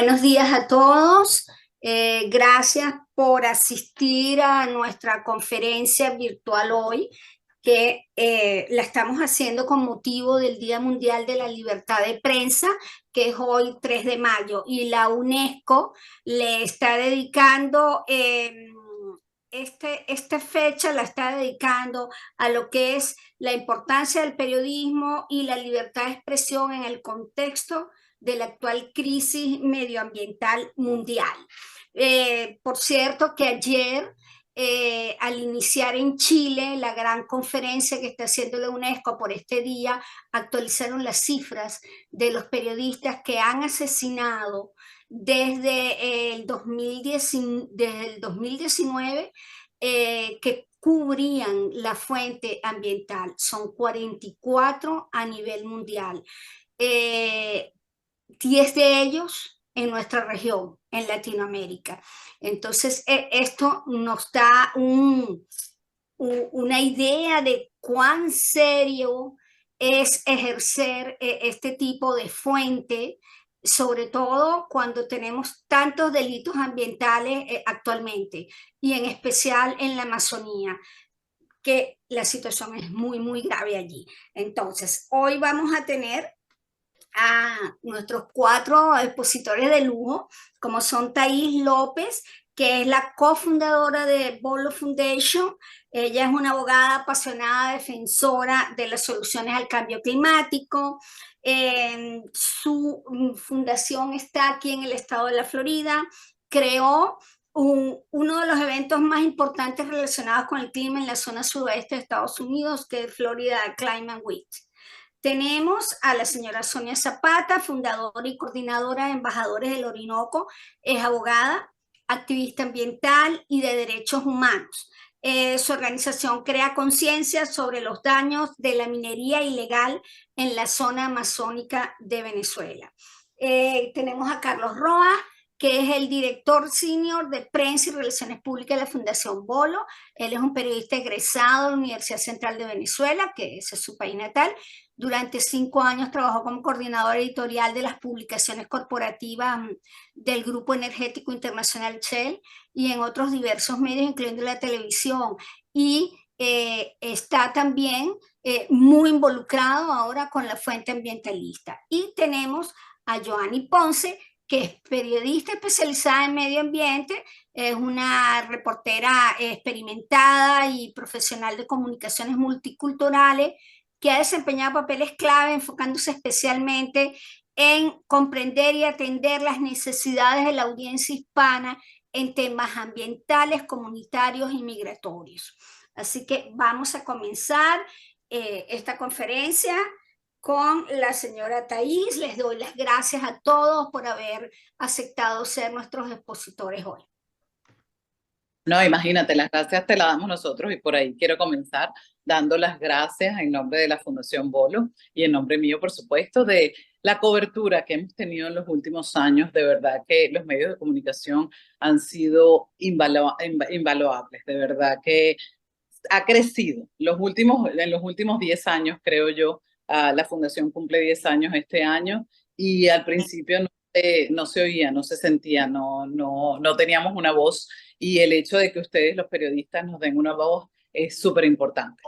Buenos días a todos. Gracias por asistir a nuestra conferencia virtual hoy, que la estamos haciendo con motivo del Día Mundial de la Libertad de Prensa, que es hoy 3 de mayo, y la UNESCO le está dedicando, esta fecha la está dedicando a lo que es la importancia del periodismo y la libertad de expresión en el contexto de la actual crisis medioambiental mundial. Por cierto, que ayer, al iniciar en Chile la gran conferencia que está haciendo la UNESCO por este día, actualizaron las cifras de los periodistas que han asesinado desde el 2019, que cubrían la fuente ambiental. Son 44 a nivel mundial. 10 de ellos en nuestra región, en Latinoamérica. Entonces, esto nos da una idea de cuán serio es ejercer este tipo de fuente, sobre todo cuando tenemos tantos delitos ambientales actualmente, y en especial en la Amazonía, que la situación es muy, muy grave allí. Entonces, hoy vamos a tener a nuestros 4 expositores de lujo, como son Thais López, que es la cofundadora de Bolo Foundation. Ella es una abogada apasionada, defensora de las soluciones al cambio climático. Su fundación está aquí en el estado de la Florida. Creó uno de los eventos más importantes relacionados con el clima en la zona suroeste de Estados Unidos, que es Florida Climate Week. Tenemos a la señora Sonia Zapata, fundadora y coordinadora de Embajadores del Orinoco. Es abogada, activista ambiental y de derechos humanos. Su organización crea conciencia sobre los daños de la minería ilegal en la zona amazónica de Venezuela. Tenemos a Carlos Roa, que es el director senior de prensa y relaciones públicas de la Fundación Bolo. Él es un periodista egresado de la Universidad Central de Venezuela, que ese es su país natal. Durante 5 años trabajó como coordinador editorial de las publicaciones corporativas del Grupo Energético Internacional Shell y en otros diversos medios, incluyendo la televisión. Y está también muy involucrado ahora con la fuente ambientalista. Y tenemos a Joanny Ponce, que es periodista especializada en medio ambiente, es una reportera experimentada y profesional de comunicaciones multiculturales, que ha desempeñado papeles clave enfocándose especialmente en comprender y atender las necesidades de la audiencia hispana en temas ambientales, comunitarios y migratorios. Así que vamos a comenzar esta conferencia con la señora Thais. Les doy las gracias a todos por haber aceptado ser nuestros expositores hoy. No, imagínate, las gracias te las damos nosotros y por ahí quiero comenzar dando las gracias en nombre de la Fundación Bolo y en nombre mío, por supuesto, de la cobertura que hemos tenido en los últimos años. De verdad que los medios de comunicación han sido invaluables, de verdad que ha crecido. En los últimos 10 años, creo yo, la Fundación cumple 10 años este año y al principio no se oía, no se sentía, no teníamos una voz, y el hecho de que ustedes, los periodistas, nos den una voz es súper importante.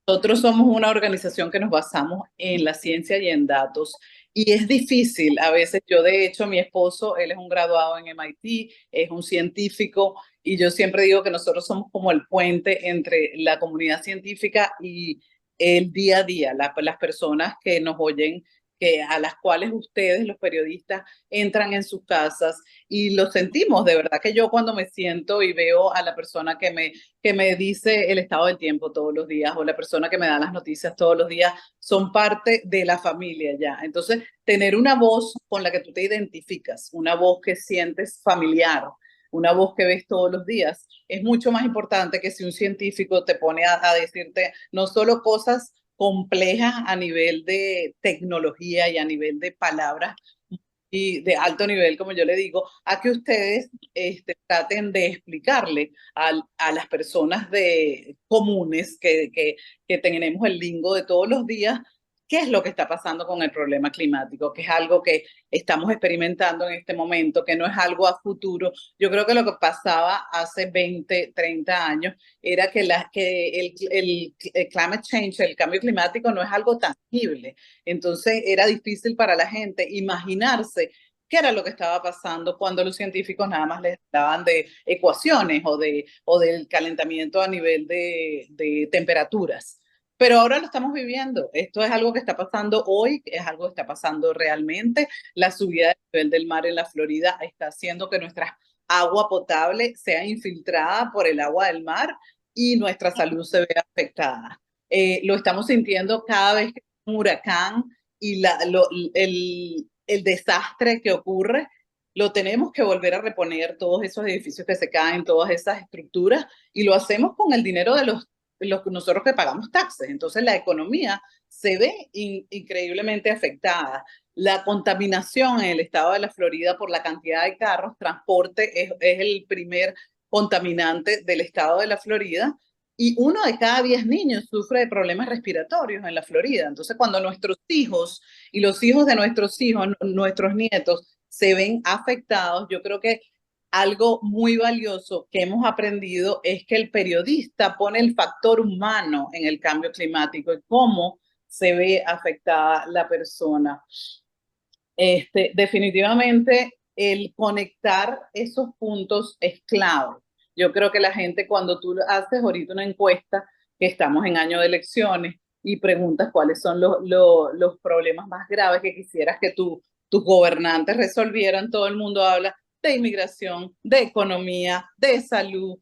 Nosotros somos una organización que nos basamos en la ciencia y en datos, y es difícil a veces. Yo, de hecho, mi esposo, él es un graduado en MIT, es un científico, y yo siempre digo que nosotros somos como el puente entre la comunidad científica y el día a día, las personas que nos oyen, a las cuales ustedes, los periodistas, entran en sus casas y lo sentimos. De verdad que yo, cuando me siento y veo a la persona que me dice el estado del tiempo todos los días, o la persona que me da las noticias todos los días, son parte de la familia ya. Entonces, tener una voz con la que tú te identificas, una voz que sientes familiar, una voz que ves todos los días, es mucho más importante que si un científico te pone a decirte no solo cosas complejas a nivel de tecnología y a nivel de palabras y de alto nivel, como yo le digo, a que ustedes traten de explicarle a las personas comunes que tenemos el lingo de todos los días, qué es lo que está pasando con el problema climático, que es algo que estamos experimentando en este momento, que no es algo a futuro. Yo creo que lo que pasaba hace 20, 30 años era que el climate change, el cambio climático, no es algo tangible. Entonces era difícil para la gente imaginarse qué era lo que estaba pasando cuando los científicos nada más les hablaban de ecuaciones o del calentamiento a nivel de temperaturas. Pero ahora lo estamos viviendo. Esto es algo que está pasando hoy, es algo que está pasando realmente. La subida del nivel del mar en la Florida está haciendo que nuestra agua potable sea infiltrada por el agua del mar y nuestra salud se vea afectada. Lo estamos sintiendo cada vez que hay un huracán y el desastre que ocurre, lo tenemos que volver a reponer, todos esos edificios que se caen, todas esas estructuras, y lo hacemos con el dinero de nosotros que pagamos taxes. Entonces la economía se ve increíblemente afectada. La contaminación en el estado de la Florida por la cantidad de carros, transporte es el primer contaminante del estado de la Florida, y 1 de cada 10 niños sufre de problemas respiratorios en la Florida. Entonces, cuando nuestros hijos y los hijos de nuestros hijos, nuestros nietos, se ven afectados, yo creo que algo muy valioso que hemos aprendido es que el periodista pone el factor humano en el cambio climático y cómo se ve afectada la persona. Definitivamente el conectar esos puntos es clave. Yo creo que la gente, cuando tú haces ahorita una encuesta, que estamos en año de elecciones, y preguntas cuáles son los problemas más graves que quisieras que tus gobernantes resolvieran, todo el mundo habla de inmigración, de economía, de salud,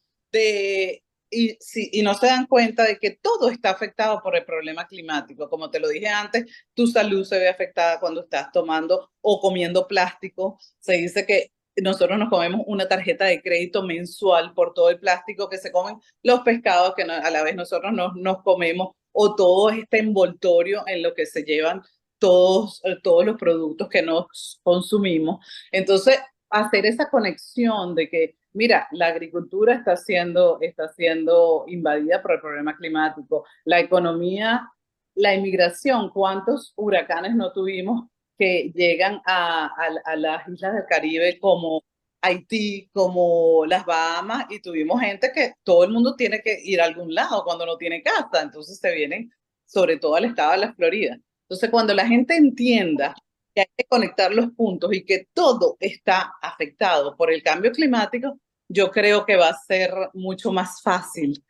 y no se dan cuenta de que todo está afectado por el problema climático. Como te lo dije antes, tu salud se ve afectada cuando estás tomando o comiendo plástico. Se dice que nosotros nos comemos una tarjeta de crédito mensual por todo el plástico que se comen los pescados que a la vez nosotros nos comemos, o todo este envoltorio en lo que se llevan todos los productos que nos consumimos. Entonces, hacer esa conexión de que, mira, la agricultura está siendo invadida por el problema climático, la economía, la inmigración, ¿cuántos huracanes no tuvimos que llegan a las islas del Caribe como Haití, como las Bahamas, y tuvimos gente que todo el mundo tiene que ir a algún lado cuando no tiene casa, entonces se vienen sobre todo al estado de la Florida. Entonces, cuando la gente entienda que hay que conectar los puntos y que todo está afectado por el cambio climático, yo creo que va a ser mucho más fácil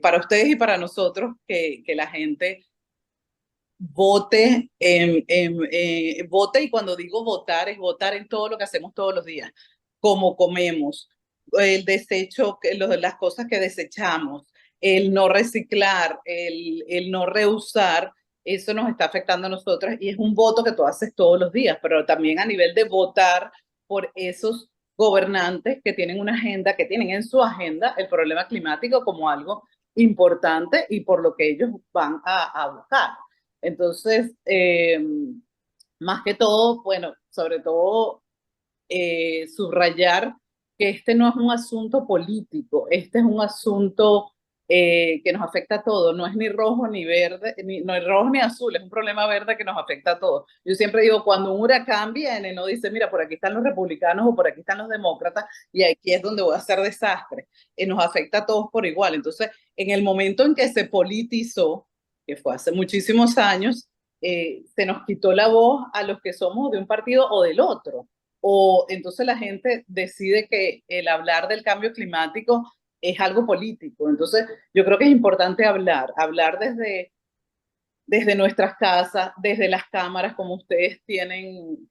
para ustedes y para nosotros que la gente vote, vote, y cuando digo votar, es votar en todo lo que hacemos todos los días, como comemos, el desecho, las cosas que desechamos, el no reciclar, el no reusar, eso nos está afectando a nosotras, y es un voto que tú haces todos los días, pero también a nivel de votar por esos gobernantes que tienen una agenda, que tienen en su agenda el problema climático como algo importante y por lo que ellos van a buscar. Entonces, más que todo, bueno, sobre todo subrayar que este no es un asunto político, este es un asunto que nos afecta a todos, no es ni rojo ni verde, no es rojo ni azul, es un problema verde que nos afecta a todos. Yo siempre digo, cuando un huracán viene, no dice, mira, por aquí están los republicanos o por aquí están los demócratas y aquí es donde voy a hacer desastre. Nos afecta a todos por igual. Entonces, en el momento en que se politizó, que fue hace muchísimos años, se nos quitó la voz a los que somos de un partido o del otro, o entonces la gente decide que el hablar del cambio climático es algo político. Entonces, yo creo que es importante hablar desde nuestras casas, desde las cámaras, como ustedes tienen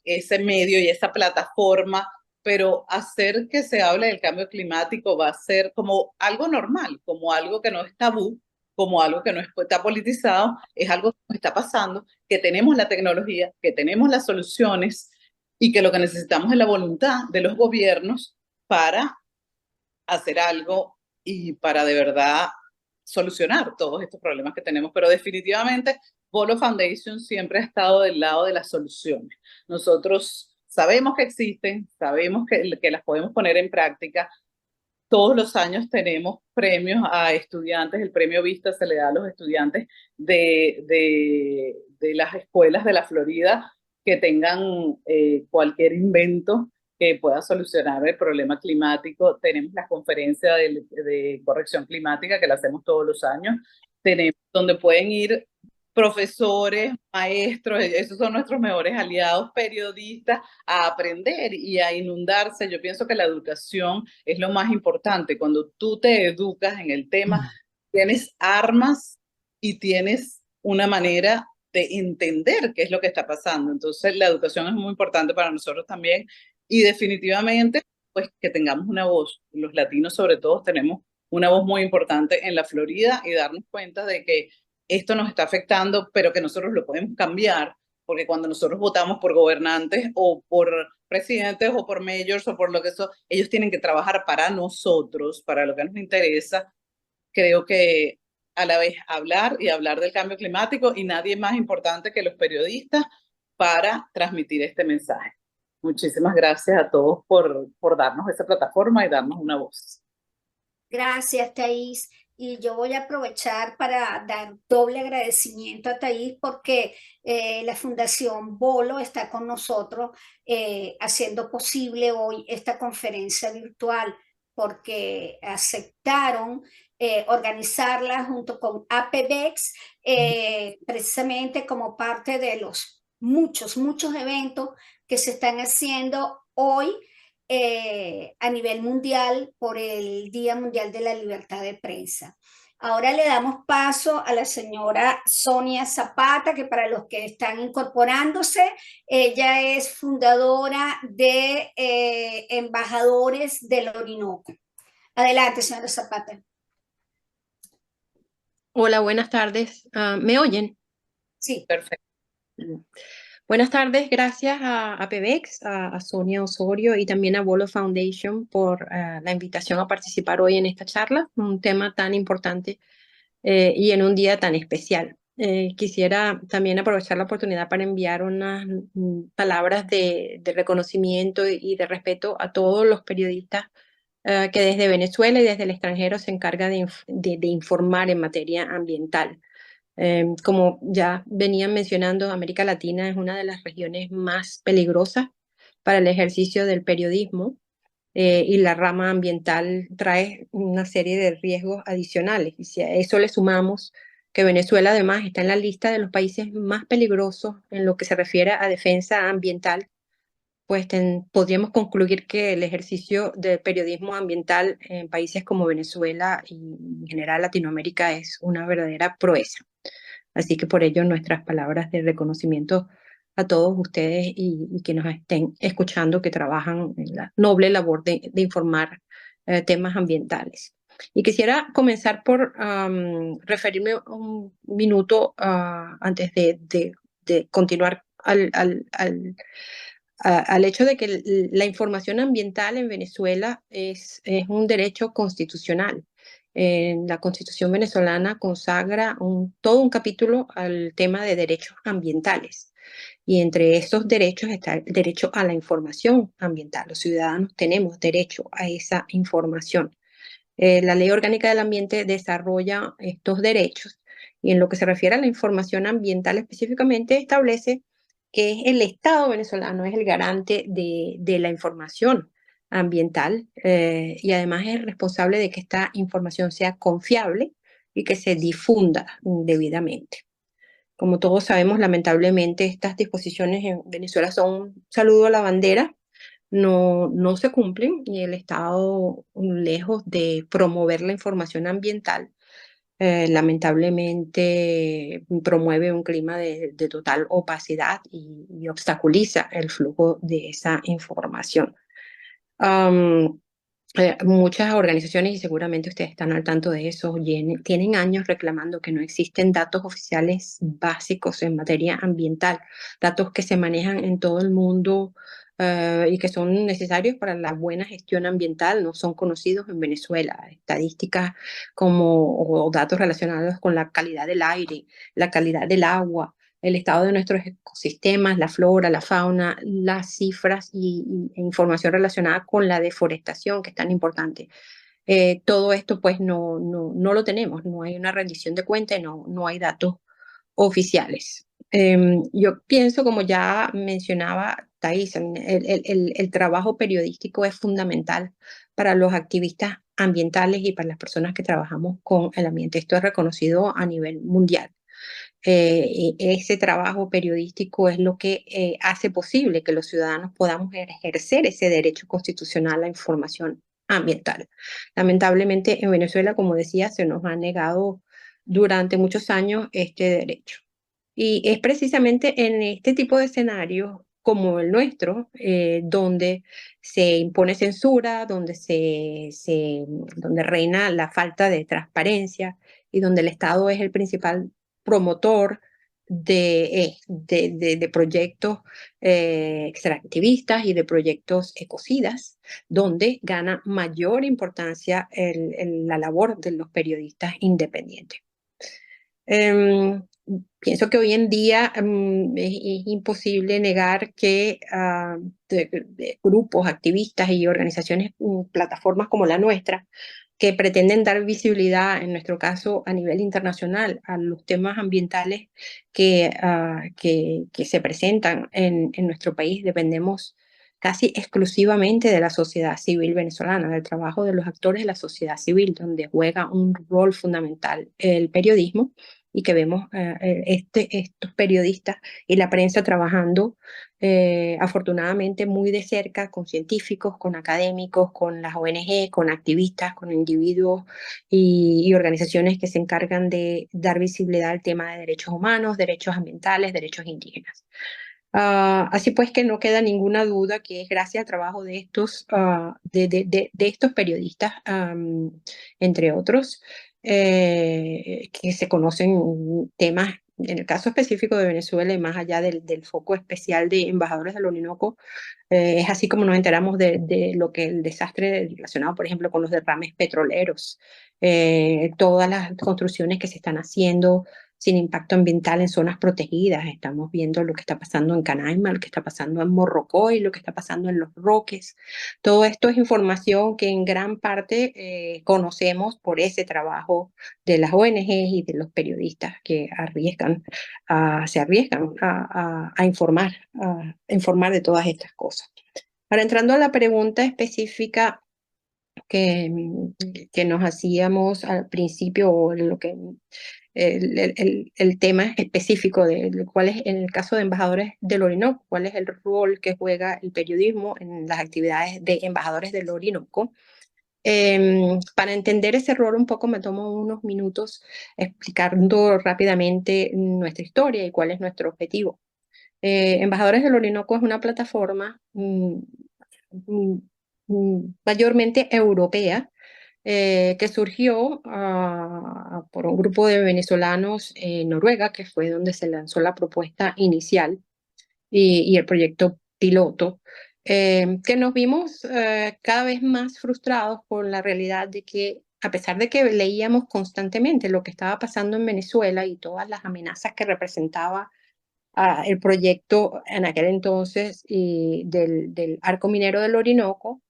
ese medio y esa plataforma, pero hacer que se hable del cambio climático va a ser como algo normal, como algo que no es tabú, como algo que no está politizado, es algo que nos está pasando, que tenemos la tecnología, que tenemos las soluciones y que lo que necesitamos es la voluntad de los gobiernos para hacer algo y para de verdad solucionar todos estos problemas que tenemos. Pero definitivamente Bolo Foundation siempre ha estado del lado de las soluciones. Nosotros sabemos que existen, sabemos que las podemos poner en práctica, todos los años tenemos premios a estudiantes. El premio Vista se le da a los estudiantes de las escuelas de la Florida que tengan cualquier invento que pueda solucionar el problema climático. Tenemos la conferencia de corrección climática que la hacemos todos los años. Tenemos donde pueden ir profesores, maestros, esos son nuestros mejores aliados, periodistas, a aprender y a inundarse. Yo pienso que la educación es lo más importante. Cuando tú te educas en el tema, tienes armas y tienes una manera de entender qué es lo que está pasando. Entonces, la educación es muy importante para nosotros también y definitivamente, pues que tengamos una voz. Los latinos, sobre todo, tenemos una voz muy importante en la Florida y darnos cuenta de que esto nos está afectando, pero que nosotros lo podemos cambiar, porque cuando nosotros votamos por gobernantes o por presidentes o por mayors o por lo que eso, ellos tienen que trabajar para nosotros, para lo que nos interesa. Creo que a la vez hablar y hablar del cambio climático y nadie más importante que los periodistas para transmitir este mensaje. Muchísimas gracias a todos por darnos esa plataforma y darnos una voz. Gracias, Thais. Y yo voy a aprovechar para dar doble agradecimiento a Thais porque la Fundación Bolo está con nosotros haciendo posible hoy esta conferencia virtual porque aceptaron organizarla junto con APBEX precisamente como parte de los muchos eventos que se están haciendo hoy a nivel mundial por el Día Mundial de la Libertad de Prensa. Ahora le damos paso a la señora Sonia Zapata, que para los que están incorporándose, ella es fundadora de Embajadores del Orinoco. Adelante, señora Zapata. Hola, buenas tardes. ¿Me oyen? Sí. Perfecto. Buenas tardes, gracias a PBX, a Sonia Osorio y también a Bolo Foundation por la invitación a participar hoy en esta charla, un tema tan importante y en un día tan especial. Quisiera también aprovechar la oportunidad para enviar unas palabras de reconocimiento y de respeto a todos los periodistas que desde Venezuela y desde el extranjero se encarga de informar en materia ambiental. Como ya venían mencionando, América Latina es una de las regiones más peligrosas para el ejercicio del periodismo y la rama ambiental trae una serie de riesgos adicionales. Y si a eso le sumamos que Venezuela además está en la lista de los países más peligrosos en lo que se refiere a defensa ambiental, pues podríamos concluir que el ejercicio del periodismo ambiental en países como Venezuela y en general Latinoamérica es una verdadera proeza. Así que por ello nuestras palabras de reconocimiento a todos ustedes y que nos estén escuchando, que trabajan en la noble labor de informar temas ambientales. Y quisiera comenzar por referirme un minuto antes de continuar al hecho de que la información ambiental en Venezuela es un derecho constitucional. La Constitución venezolana consagra todo un capítulo al tema de derechos ambientales. Y entre esos derechos está el derecho a la información ambiental. Los ciudadanos tenemos derecho a esa información. La Ley Orgánica del Ambiente desarrolla estos derechos y en lo que se refiere a la información ambiental específicamente establece que es el Estado venezolano es el garante de la información ambiental y además es responsable de que esta información sea confiable y que se difunda debidamente. Como todos sabemos, lamentablemente estas disposiciones en Venezuela son un saludo a la bandera, no se cumplen y el Estado, lejos de promover la información ambiental, lamentablemente promueve un clima de total opacidad y obstaculiza el flujo de esa información. Muchas organizaciones, y seguramente ustedes están al tanto de eso, tienen años reclamando que no existen datos oficiales básicos en materia ambiental, datos que se manejan en todo el mundo y que son necesarios para la buena gestión ambiental, no son conocidos en Venezuela. Estadísticas o datos relacionados con la calidad del aire, la calidad del agua, el estado de nuestros ecosistemas, la flora, la fauna, las cifras e información relacionada con la deforestación, que es tan importante. todo esto pues no lo tenemos, no hay una rendición de cuentas, no hay datos oficiales. Yo pienso, como ya mencionaba Thais, el trabajo periodístico es fundamental para los activistas ambientales y para las personas que trabajamos con el ambiente. Esto es reconocido a nivel mundial. Ese trabajo periodístico es lo que hace posible que los ciudadanos podamos ejercer ese derecho constitucional a la información ambiental. Lamentablemente en Venezuela, como decía, se nos ha negado durante muchos años este derecho. Y es precisamente en este tipo de escenarios como el nuestro, donde se impone censura, donde reina la falta de transparencia y donde el Estado es el principal promotor de proyectos extractivistas y de proyectos ecocidas, donde gana mayor importancia la labor de los periodistas independientes. Pienso que hoy en día es imposible negar que de grupos, activistas y organizaciones, plataformas como la nuestra, que pretenden dar visibilidad, en nuestro caso a nivel internacional, a los temas ambientales que se presentan en nuestro país, dependemos casi exclusivamente de la sociedad civil venezolana, del trabajo de los actores de la sociedad civil, donde juega un rol fundamental el periodismo y que vemos estos periodistas y la prensa trabajando afortunadamente muy de cerca con científicos, con académicos, con las ONG, con activistas, con individuos y organizaciones que se encargan de dar visibilidad al tema de derechos humanos, derechos ambientales, derechos indígenas. Así pues que no queda ninguna duda que es gracias al trabajo de estos periodistas, entre otros, que se conocen temas, en el caso específico de Venezuela y más allá del foco especial de embajadores del Orinoco, es así como nos enteramos de lo que el desastre relacionado, por ejemplo, con los derrames petroleros, todas las construcciones que se están haciendo sin impacto ambiental en zonas protegidas. Estamos viendo lo que está pasando en Canaima, lo que está pasando en Morrocoy, lo que está pasando en Los Roques. Todo esto es información que en gran parte conocemos por ese trabajo de las ONG y de los periodistas que se arriesgan a informar de todas estas cosas. Ahora, entrando a la pregunta específica que, que nos hacíamos al principio, o lo que el tema específico de cuál es, en el caso de embajadores del Orinoco, cuál es el rol que juega el periodismo en las actividades de embajadores del Orinoco. Para entender ese rol un poco me tomo unos minutos explicando rápidamente nuestra historia y cuál es nuestro objetivo. Embajadores del Orinoco es una plataforma mayormente europea, que surgió por un grupo de venezolanos en Noruega, que fue donde se lanzó la propuesta inicial y el proyecto piloto, que nos vimos cada vez más frustrados por la realidad de que, a pesar de que leíamos constantemente lo que estaba pasando en Venezuela y todas las amenazas que representaba el proyecto en aquel entonces del arco minero del Orinoco,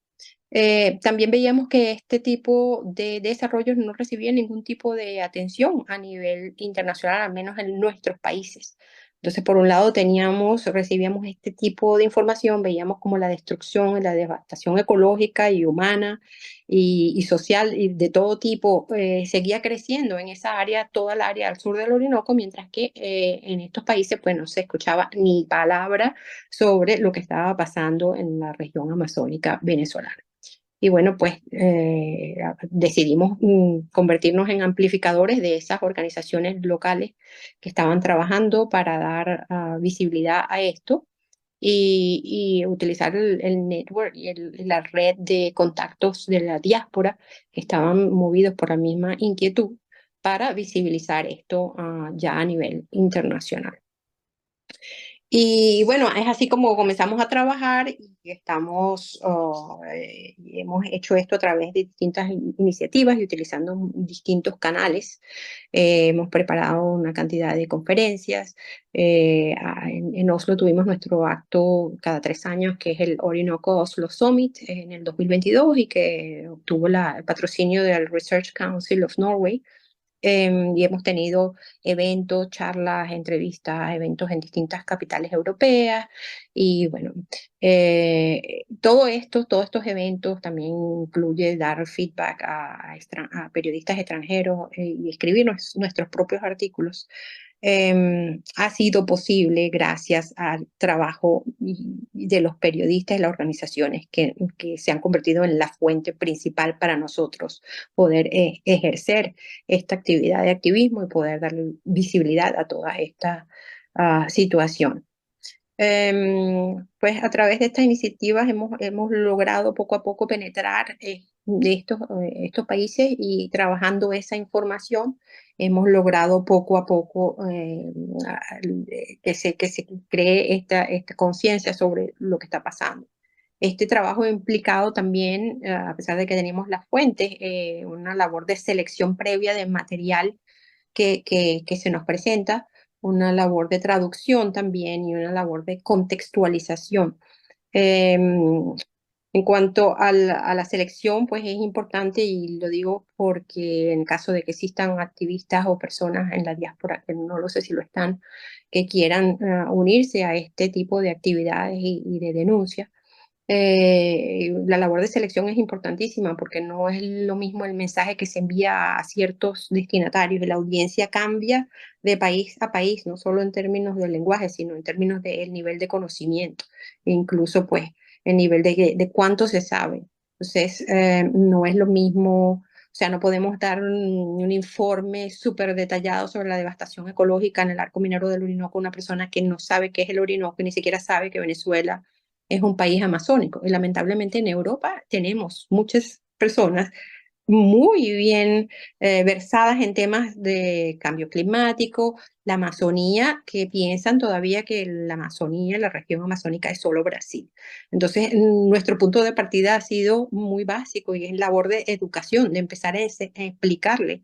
también veíamos que este tipo de desarrollos no recibían ningún tipo de atención a nivel internacional, al menos en nuestros países. Entonces, por un lado, recibíamos este tipo de información, veíamos como la destrucción, la devastación ecológica y humana y social y de todo tipo seguía creciendo en esa área, toda el área al sur del Orinoco, mientras que en estos países pues no se escuchaba ni palabra sobre lo que estaba pasando en la región amazónica venezolana. Y bueno, pues decidimos convertirnos en amplificadores de esas organizaciones locales que estaban trabajando para dar visibilidad a esto y utilizar el network y la red de contactos de la diáspora que estaban movidos por la misma inquietud para visibilizar esto ya a nivel internacional. Y bueno, es así como comenzamos a trabajar y y hemos hecho esto a través de distintas iniciativas y utilizando distintos canales. Hemos preparado una cantidad de conferencias. En Oslo tuvimos nuestro acto cada 3 años, que es el Orinoco Oslo Summit en el 2022 y que obtuvo el patrocinio del Research Council of Norway. Y hemos tenido eventos, charlas, entrevistas, eventos en distintas capitales europeas. Y bueno, todos estos eventos también incluye dar feedback a periodistas extranjeros y escribir nuestros propios artículos. Ha sido posible gracias al trabajo de los periodistas y las organizaciones que se han convertido en la fuente principal para nosotros poder ejercer esta actividad de activismo y poder darle visibilidad a toda esta situación. Pues a través de estas iniciativas hemos logrado poco a poco penetrar de estos países y trabajando esa información hemos logrado poco a poco que se cree esta conciencia sobre lo que está pasando. Este trabajo ha implicado también, a pesar de que tenemos las fuentes, una labor de selección previa de material que se nos presenta, una labor de traducción también y una labor de contextualización. En cuanto a la selección, pues es importante y lo digo porque en caso de que existan activistas o personas en la diáspora, que no lo sé si lo están, que quieran unirse a este tipo de actividades y de denuncia, la labor de selección es importantísima porque no es lo mismo el mensaje que se envía a ciertos destinatarios. La audiencia cambia de país a país, no solo en términos del lenguaje, sino en términos del nivel de conocimiento, e incluso pues el nivel de cuánto se sabe. Entonces, no es lo mismo, o sea, no podemos dar un informe súper detallado sobre la devastación ecológica en el arco minero del Orinoco a una persona que no sabe qué es el Orinoco y ni siquiera sabe que Venezuela es un país amazónico. Y lamentablemente en Europa tenemos muchas personas muy bien versadas en temas de cambio climático, la Amazonía, que piensan todavía que la Amazonía, la región amazónica es solo Brasil. Entonces, nuestro punto de partida ha sido muy básico y es labor de educación, de empezar a explicarle.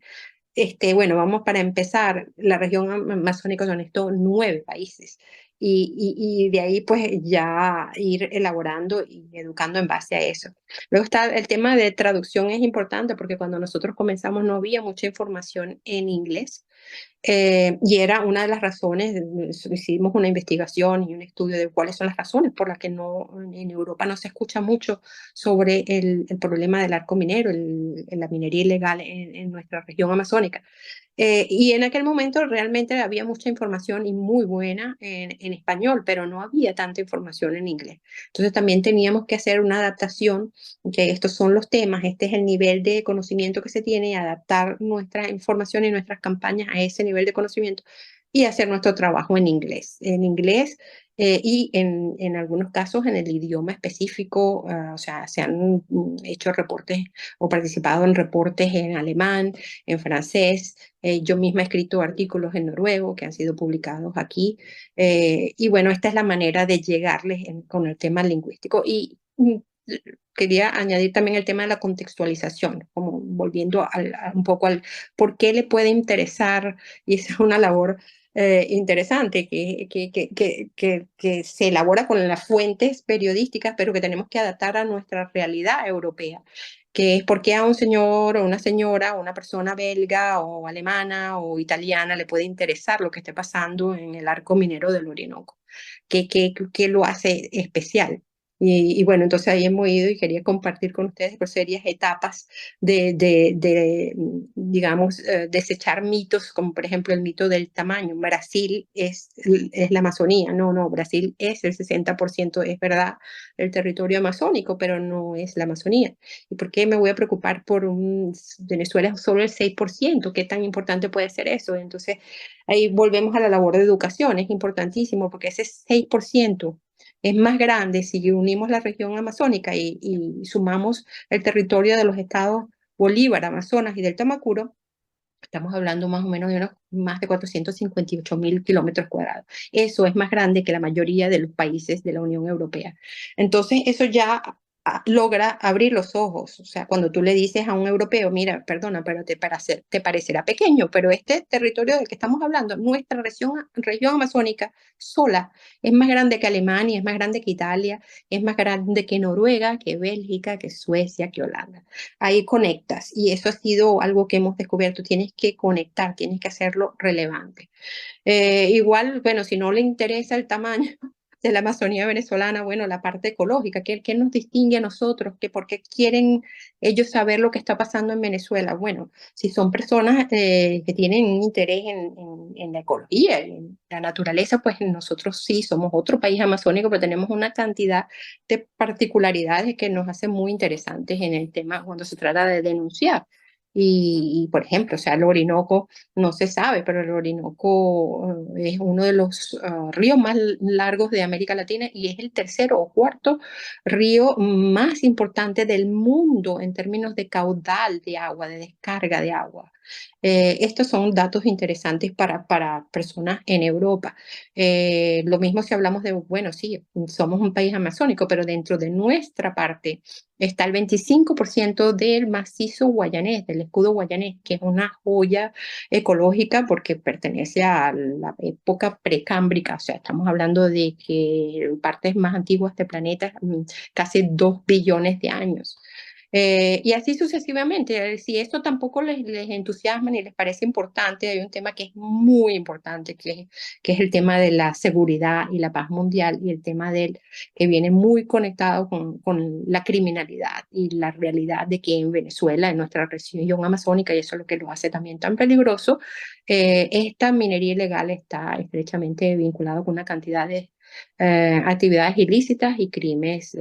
Bueno, vamos para empezar, la región amazónica son estos 9 países y de ahí pues ya ir elaborando y educando en base a eso. Luego está el tema de traducción, es importante porque cuando nosotros comenzamos no había mucha información en inglés. Y era una de las razones, hicimos una investigación y un estudio de cuáles son las razones por las que en Europa no se escucha mucho sobre el problema del arco minero, la minería ilegal en nuestra región amazónica. Y en aquel momento realmente había mucha información y muy buena en español, pero no había tanta información en inglés. Entonces también teníamos que hacer una adaptación, que estos son los temas, este es el nivel de conocimiento que se tiene, y adaptar nuestra información y nuestras campañas a ese nivel de conocimiento y hacer nuestro trabajo en inglés. En inglés y en algunos casos en el idioma específico, o sea, se han hecho reportes o participado en reportes en alemán, en francés. Yo misma he escrito artículos en noruego que han sido publicados aquí. Y bueno, esta es la manera de llegarles con el tema lingüístico. Y quería añadir también el tema de la contextualización, como volviendo un poco al por qué le puede interesar, y esa es una labor interesante que se elabora con las fuentes periodísticas, pero que tenemos que adaptar a nuestra realidad europea, que es por qué a un señor o una señora o una persona belga o alemana o italiana le puede interesar lo que esté pasando en el arco minero del Orinoco, qué lo hace especial. Y bueno, entonces ahí hemos ido y quería compartir con ustedes por serias etapas digamos, desechar mitos, como por ejemplo el mito del tamaño. Brasil es la Amazonía. No, no, Brasil es el 60%, es verdad, el territorio amazónico, pero no es la Amazonía. ¿Y por qué me voy a preocupar por Venezuela es solo el 6%? ¿Qué tan importante puede ser eso? Entonces ahí volvemos a la labor de educación, es importantísimo porque ese 6% es más grande si unimos la región amazónica y sumamos el territorio de los estados Bolívar, Amazonas y del Tamacuro. Estamos hablando más o menos de unos más de 458.000 kilómetros cuadrados. Eso es más grande que la mayoría de los países de la Unión Europea. Entonces, eso ya logra abrir los ojos. O sea, cuando tú le dices a un europeo, mira, perdona, pero te parecerá pequeño, pero este territorio del que estamos hablando, nuestra región amazónica sola, es más grande que Alemania, es más grande que Italia, es más grande que Noruega, que Bélgica, que Suecia, que Holanda. Ahí conectas y eso ha sido algo que hemos descubierto. Tienes que conectar, tienes que hacerlo relevante. Igual, bueno, si no le interesa el tamaño de la Amazonía venezolana, bueno, la parte ecológica, ¿qué nos distingue a nosotros? ¿Por qué quieren ellos saber lo que está pasando en Venezuela? Bueno, si son personas que tienen un interés en la ecología y en la naturaleza, pues nosotros sí somos otro país amazónico, pero tenemos una cantidad de particularidades que nos hacen muy interesantes en el tema cuando se trata de denunciar. Por ejemplo, o sea, el Orinoco no se sabe, pero el Orinoco es uno de los ríos más largos de América Latina y es el tercero o cuarto río más importante del mundo en términos de caudal de agua, de descarga de agua. Estos son datos interesantes para personas en Europa. Lo mismo si hablamos de, bueno, sí, somos un país amazónico, pero dentro de nuestra parte está el 25% del macizo guayanés, del escudo guayanés, que es una joya ecológica porque pertenece a la época precámbrica, o sea, estamos hablando de que partes más antiguas del planeta, casi 2 billones de años. Y así sucesivamente. Si esto tampoco les entusiasma ni les parece importante, hay un tema que es muy importante, que es el tema de la seguridad y la paz mundial y el tema que viene muy conectado con la criminalidad y la realidad de que en Venezuela, en nuestra región amazónica, y eso es lo que lo hace también tan peligroso, esta minería ilegal está estrechamente vinculada con una cantidad de actividades ilícitas y crímenes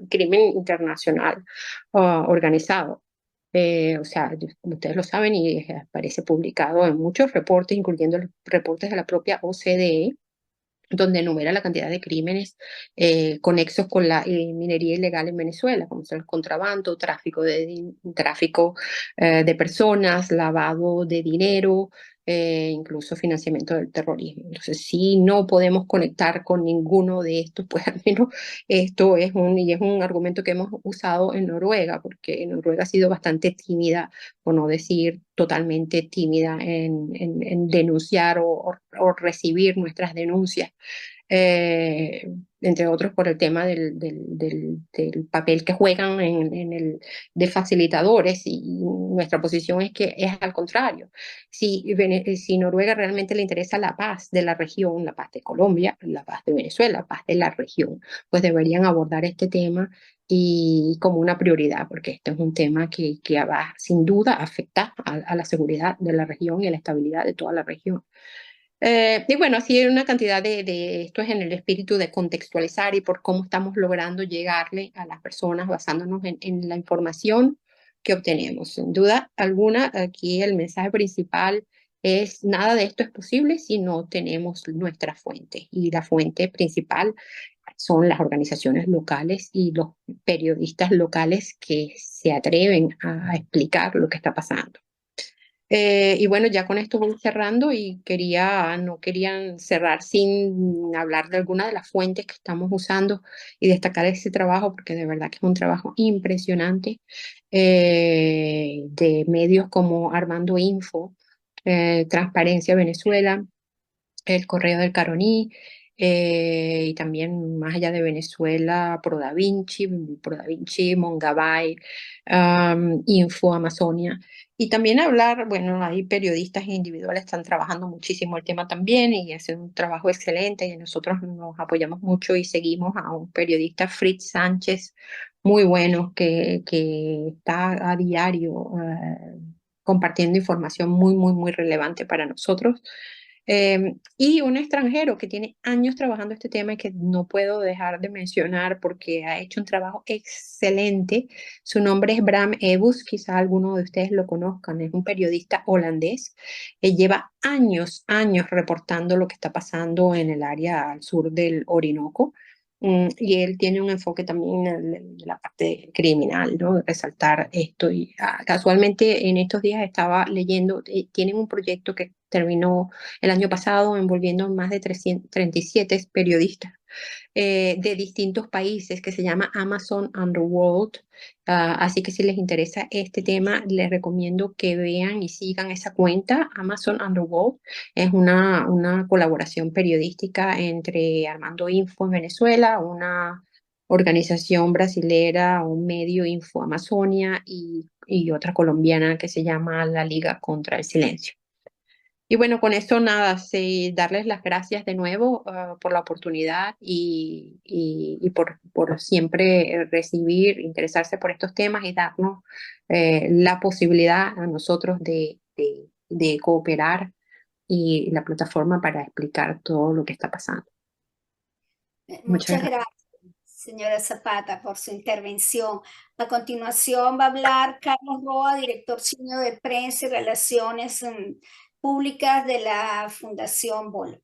crimen internacional organizado. O sea, ustedes lo saben y aparece publicado en muchos reportes, incluyendo los reportes de la propia OCDE, donde enumera la cantidad de crímenes conexos con la minería ilegal en Venezuela, como son el contrabando, tráfico de personas, lavado de dinero, incluso financiamiento del terrorismo. Entonces, si no podemos conectar con ninguno de estos, pues al menos esto es un argumento que hemos usado en Noruega, porque Noruega ha sido bastante tímida, por no decir totalmente tímida en denunciar o recibir nuestras denuncias, eh, entre otros por el tema del papel que juegan de facilitadores, y nuestra posición es que es al contrario. Si Noruega realmente le interesa la paz de la región, la paz de Colombia, la paz de Venezuela, la paz de la región, pues deberían abordar este tema y como una prioridad, porque este es un tema que va sin duda a afectar a la seguridad de la región y a la estabilidad de toda la región. Y bueno, así hay una cantidad esto es en el espíritu de contextualizar y por cómo estamos logrando llegarle a las personas basándonos en la información que obtenemos. Sin duda alguna, aquí el mensaje principal es nada de esto es posible si no tenemos nuestra fuente. Y la fuente principal son las organizaciones locales y los periodistas locales que se atreven a explicar lo que está pasando. Y bueno, ya con esto voy cerrando y no querían cerrar sin hablar de alguna de las fuentes que estamos usando y destacar ese trabajo porque de verdad que es un trabajo impresionante de medios como Armando Info, Transparencia Venezuela, el Correo del Caroní, y también más allá de Venezuela, ProDaVinci, Mongabay, Info Amazonia. Y también hablar, bueno, hay periodistas individuales que están trabajando muchísimo el tema también y hacen un trabajo excelente y nosotros nos apoyamos mucho y seguimos a un periodista, Fritz Sánchez, muy bueno, que está a diario compartiendo información muy, muy, muy relevante para nosotros. Y un extranjero que tiene años trabajando este tema y que no puedo dejar de mencionar porque ha hecho un trabajo excelente. Su nombre es Bram Ebus, quizá alguno de ustedes lo conozcan, es un periodista holandés. Lleva años reportando lo que está pasando en el área al sur del Orinoco. Y él tiene un enfoque también en la parte criminal, ¿no? Resaltar esto. Y casualmente en estos días estaba leyendo, tienen un proyecto que terminó el año pasado envolviendo más de 337 periodistas de distintos países que se llama Amazon Underworld. Así que si les interesa este tema, les recomiendo que vean y sigan esa cuenta. Amazon Underworld es una colaboración periodística entre Armando Info en Venezuela, una organización brasilera, un medio Info Amazonia y otra colombiana que se llama La Liga contra el Silencio. Y bueno, con esto nada, sí, darles las gracias de nuevo por la oportunidad y por siempre recibir, interesarse por estos temas y darnos la posibilidad a nosotros de cooperar y la plataforma para explicar todo lo que está pasando. Muchas Muchas gracias. gracias, señora Zapata, por su intervención. A continuación va a hablar Carlos Roa, director senior de prensa y relaciones públicas de la Fundación Bolo.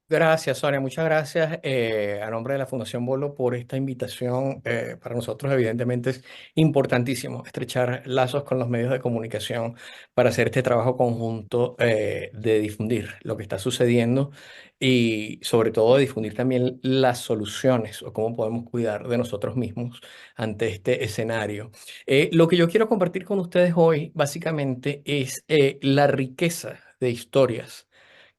Gracias, Sonia. Muchas gracias a nombre de la Fundación Bolo por esta invitación. Para nosotros, evidentemente, es importantísimo estrechar lazos con los medios de comunicación para hacer este trabajo conjunto de difundir lo que está sucediendo y, sobre todo, de difundir también las soluciones o cómo podemos cuidar de nosotros mismos ante este escenario. Lo que yo quiero compartir con ustedes hoy, básicamente, es la riqueza de historias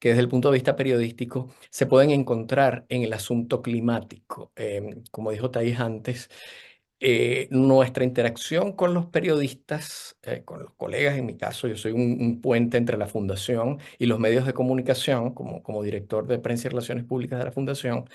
que desde el punto de vista periodístico se pueden encontrar en el asunto climático. Como dijo Thais antes, nuestra interacción con los periodistas, con los colegas, en mi caso, yo soy un puente entre la Fundación y los medios de comunicación, como director de prensa y relaciones públicas de la Fundación.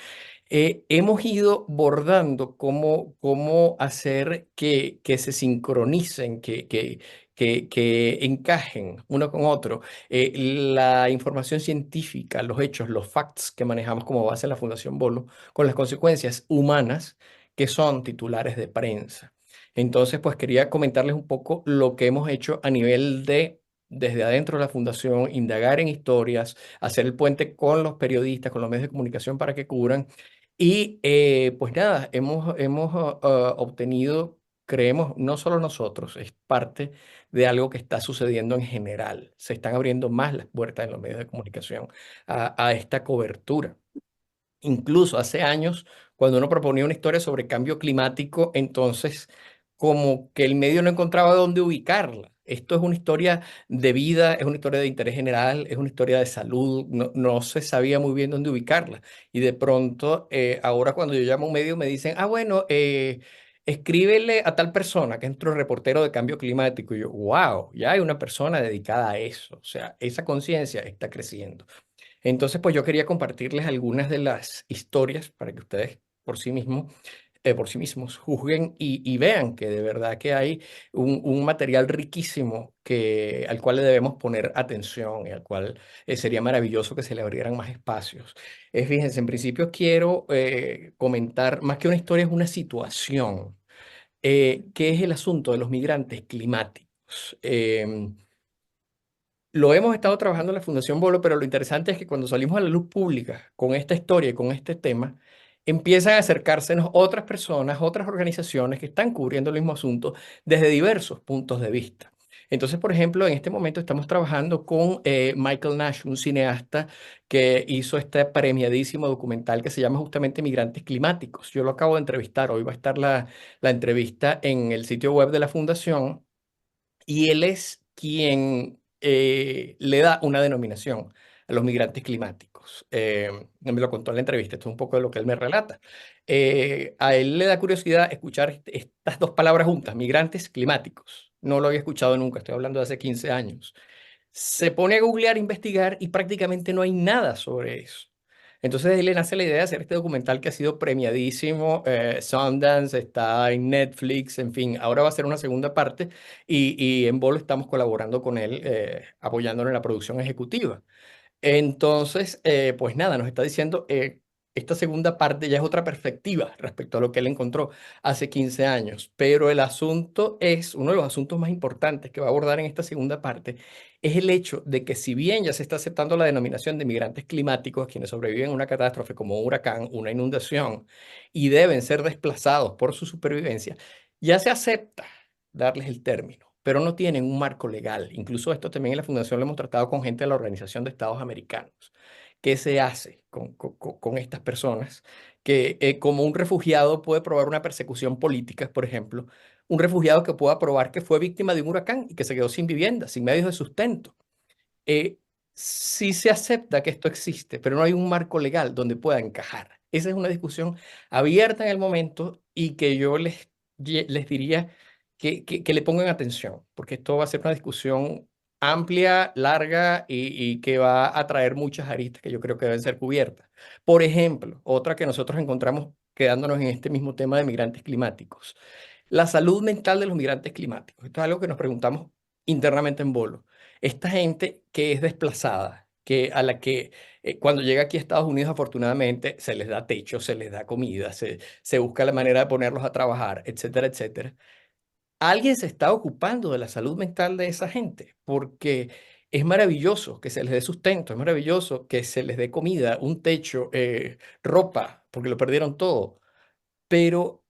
Hemos ido bordando cómo hacer que se sincronicen, que encajen uno con otro. La información científica, los hechos, los facts que manejamos como base en la Fundación Bolo, con las consecuencias humanas que son titulares de prensa. Entonces, pues quería comentarles un poco lo que hemos hecho a nivel de, desde adentro de la Fundación, indagar en historias, hacer el puente con los periodistas, con los medios de comunicación para que cubran y pues nada, hemos obtenido, creemos, no solo nosotros, es parte de algo que está sucediendo en general. Se están abriendo más las puertas en los medios de comunicación a esta cobertura. Incluso hace años, cuando uno proponía una historia sobre cambio climático, entonces como que el medio no encontraba dónde ubicarla. Esto es una historia de vida, es una historia de interés general, es una historia de salud, no se sabía muy bien dónde ubicarla. Y de pronto, ahora cuando yo llamo a un medio me dicen, bueno, escríbele a tal persona que es nuestro reportero de cambio climático. Y yo, wow, ya hay una persona dedicada a eso. O sea, esa conciencia está creciendo. Entonces, pues yo quería compartirles algunas de las historias para que ustedes por sí mismos juzguen y vean que de verdad que hay un material riquísimo al cual le debemos poner atención y al cual sería maravilloso que se le abrieran más espacios. Fíjense, en principio quiero comentar, más que una historia, es una situación, que es el asunto de los migrantes climáticos. Lo hemos estado trabajando en la Fundación Bolo, pero lo interesante es que cuando salimos a la luz pública con esta historia y con este tema, empiezan a acercársenos otras personas, otras organizaciones que están cubriendo el mismo asunto desde diversos puntos de vista. Entonces, por ejemplo, en este momento estamos trabajando con Michael Nash, un cineasta que hizo este premiadísimo documental que se llama justamente Migrantes Climáticos. Yo lo acabo de entrevistar, hoy va a estar la entrevista en el sitio web de la Fundación y él es quien le da una denominación a los migrantes climáticos. Me lo contó en la entrevista, esto es un poco de lo que él me relata. A él le da curiosidad escuchar estas dos palabras juntas, migrantes climáticos. No lo había escuchado nunca, estoy hablando de hace 15 años. Se pone a googlear, investigar y prácticamente no hay nada sobre eso. Entonces a él le nace la idea de hacer este documental que ha sido premiadísimo. Sundance está en Netflix, en fin, ahora va a ser una segunda parte y en Bolo estamos colaborando con él, apoyándolo en la producción ejecutiva. Entonces, pues nada, nos está diciendo esta segunda parte ya es otra perspectiva respecto a lo que él encontró hace 15 años, pero el asunto es, uno de los asuntos más importantes que va a abordar en esta segunda parte, es el hecho de que si bien ya se está aceptando la denominación de migrantes climáticos, quienes sobreviven a una catástrofe como un huracán, una inundación, y deben ser desplazados por su supervivencia, ya se acepta darles el término, pero no tienen un marco legal. Incluso esto también en la Fundación lo hemos tratado con gente de la Organización de Estados Americanos. ¿Qué se hace con estas personas? Que como un refugiado puede probar una persecución política, por ejemplo, un refugiado que pueda probar que fue víctima de un huracán y que se quedó sin vivienda, sin medios de sustento. Eh, sí se acepta que esto existe, pero no hay un marco legal donde pueda encajar. Esa es una discusión abierta en el momento y que yo les diría que le pongan atención, porque esto va a ser una discusión amplia, larga y que va a traer muchas aristas que yo creo que deben ser cubiertas. Por ejemplo, otra que nosotros encontramos quedándonos en este mismo tema de migrantes climáticos, la salud mental de los migrantes climáticos. Esto es algo que nos preguntamos internamente en Bolo. Esta gente que es desplazada, que a la que cuando llega aquí a Estados Unidos afortunadamente se les da techo, se les da comida, se busca la manera de ponerlos a trabajar, etcétera, etcétera. Alguien se está ocupando de la salud mental de esa gente porque es maravilloso que se les dé sustento, es maravilloso que se les dé comida, un techo, ropa, porque lo perdieron todo. Pero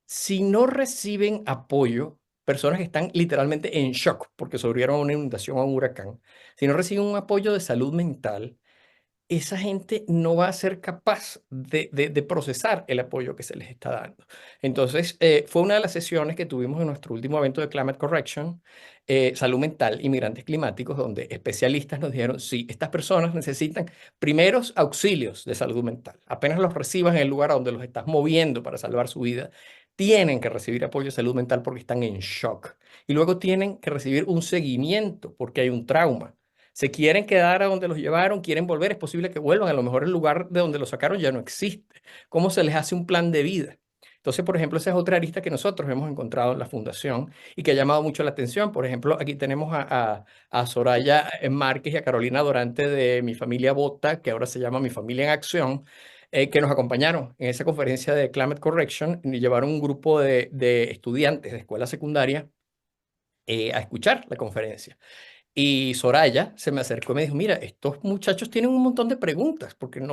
si no reciben apoyo, personas que están literalmente en shock porque sobrevivieron a una inundación o a un huracán, si no reciben un apoyo de salud mental, esa gente no va a ser capaz de procesar el apoyo que se les está dando. Entonces, fue una de las sesiones que tuvimos en nuestro último evento de Climate Correction, Salud Mental, Inmigrantes Climáticos, donde especialistas nos dijeron, sí, estas personas necesitan primeros auxilios de salud mental. Apenas los recibas en el lugar a donde los estás moviendo para salvar su vida, tienen que recibir apoyo de salud mental porque están en shock. Y luego tienen que recibir un seguimiento porque hay un trauma. Se quieren quedar a donde los llevaron, quieren volver, es posible que vuelvan, a lo mejor el lugar de donde los sacaron ya no existe. ¿Cómo se les hace un plan de vida? Entonces, por ejemplo, esa es otra arista que nosotros hemos encontrado en la fundación y que ha llamado mucho la atención. Por ejemplo, aquí tenemos a Soraya Márquez y a Carolina Dorante de Mi Familia Vota, que ahora se llama Mi Familia en Acción, que nos acompañaron en esa conferencia de Climate Correction y llevaron un grupo de estudiantes de escuela secundaria a escuchar la conferencia. Y Soraya se me acercó y me dijo, mira, estos muchachos tienen un montón de preguntas porque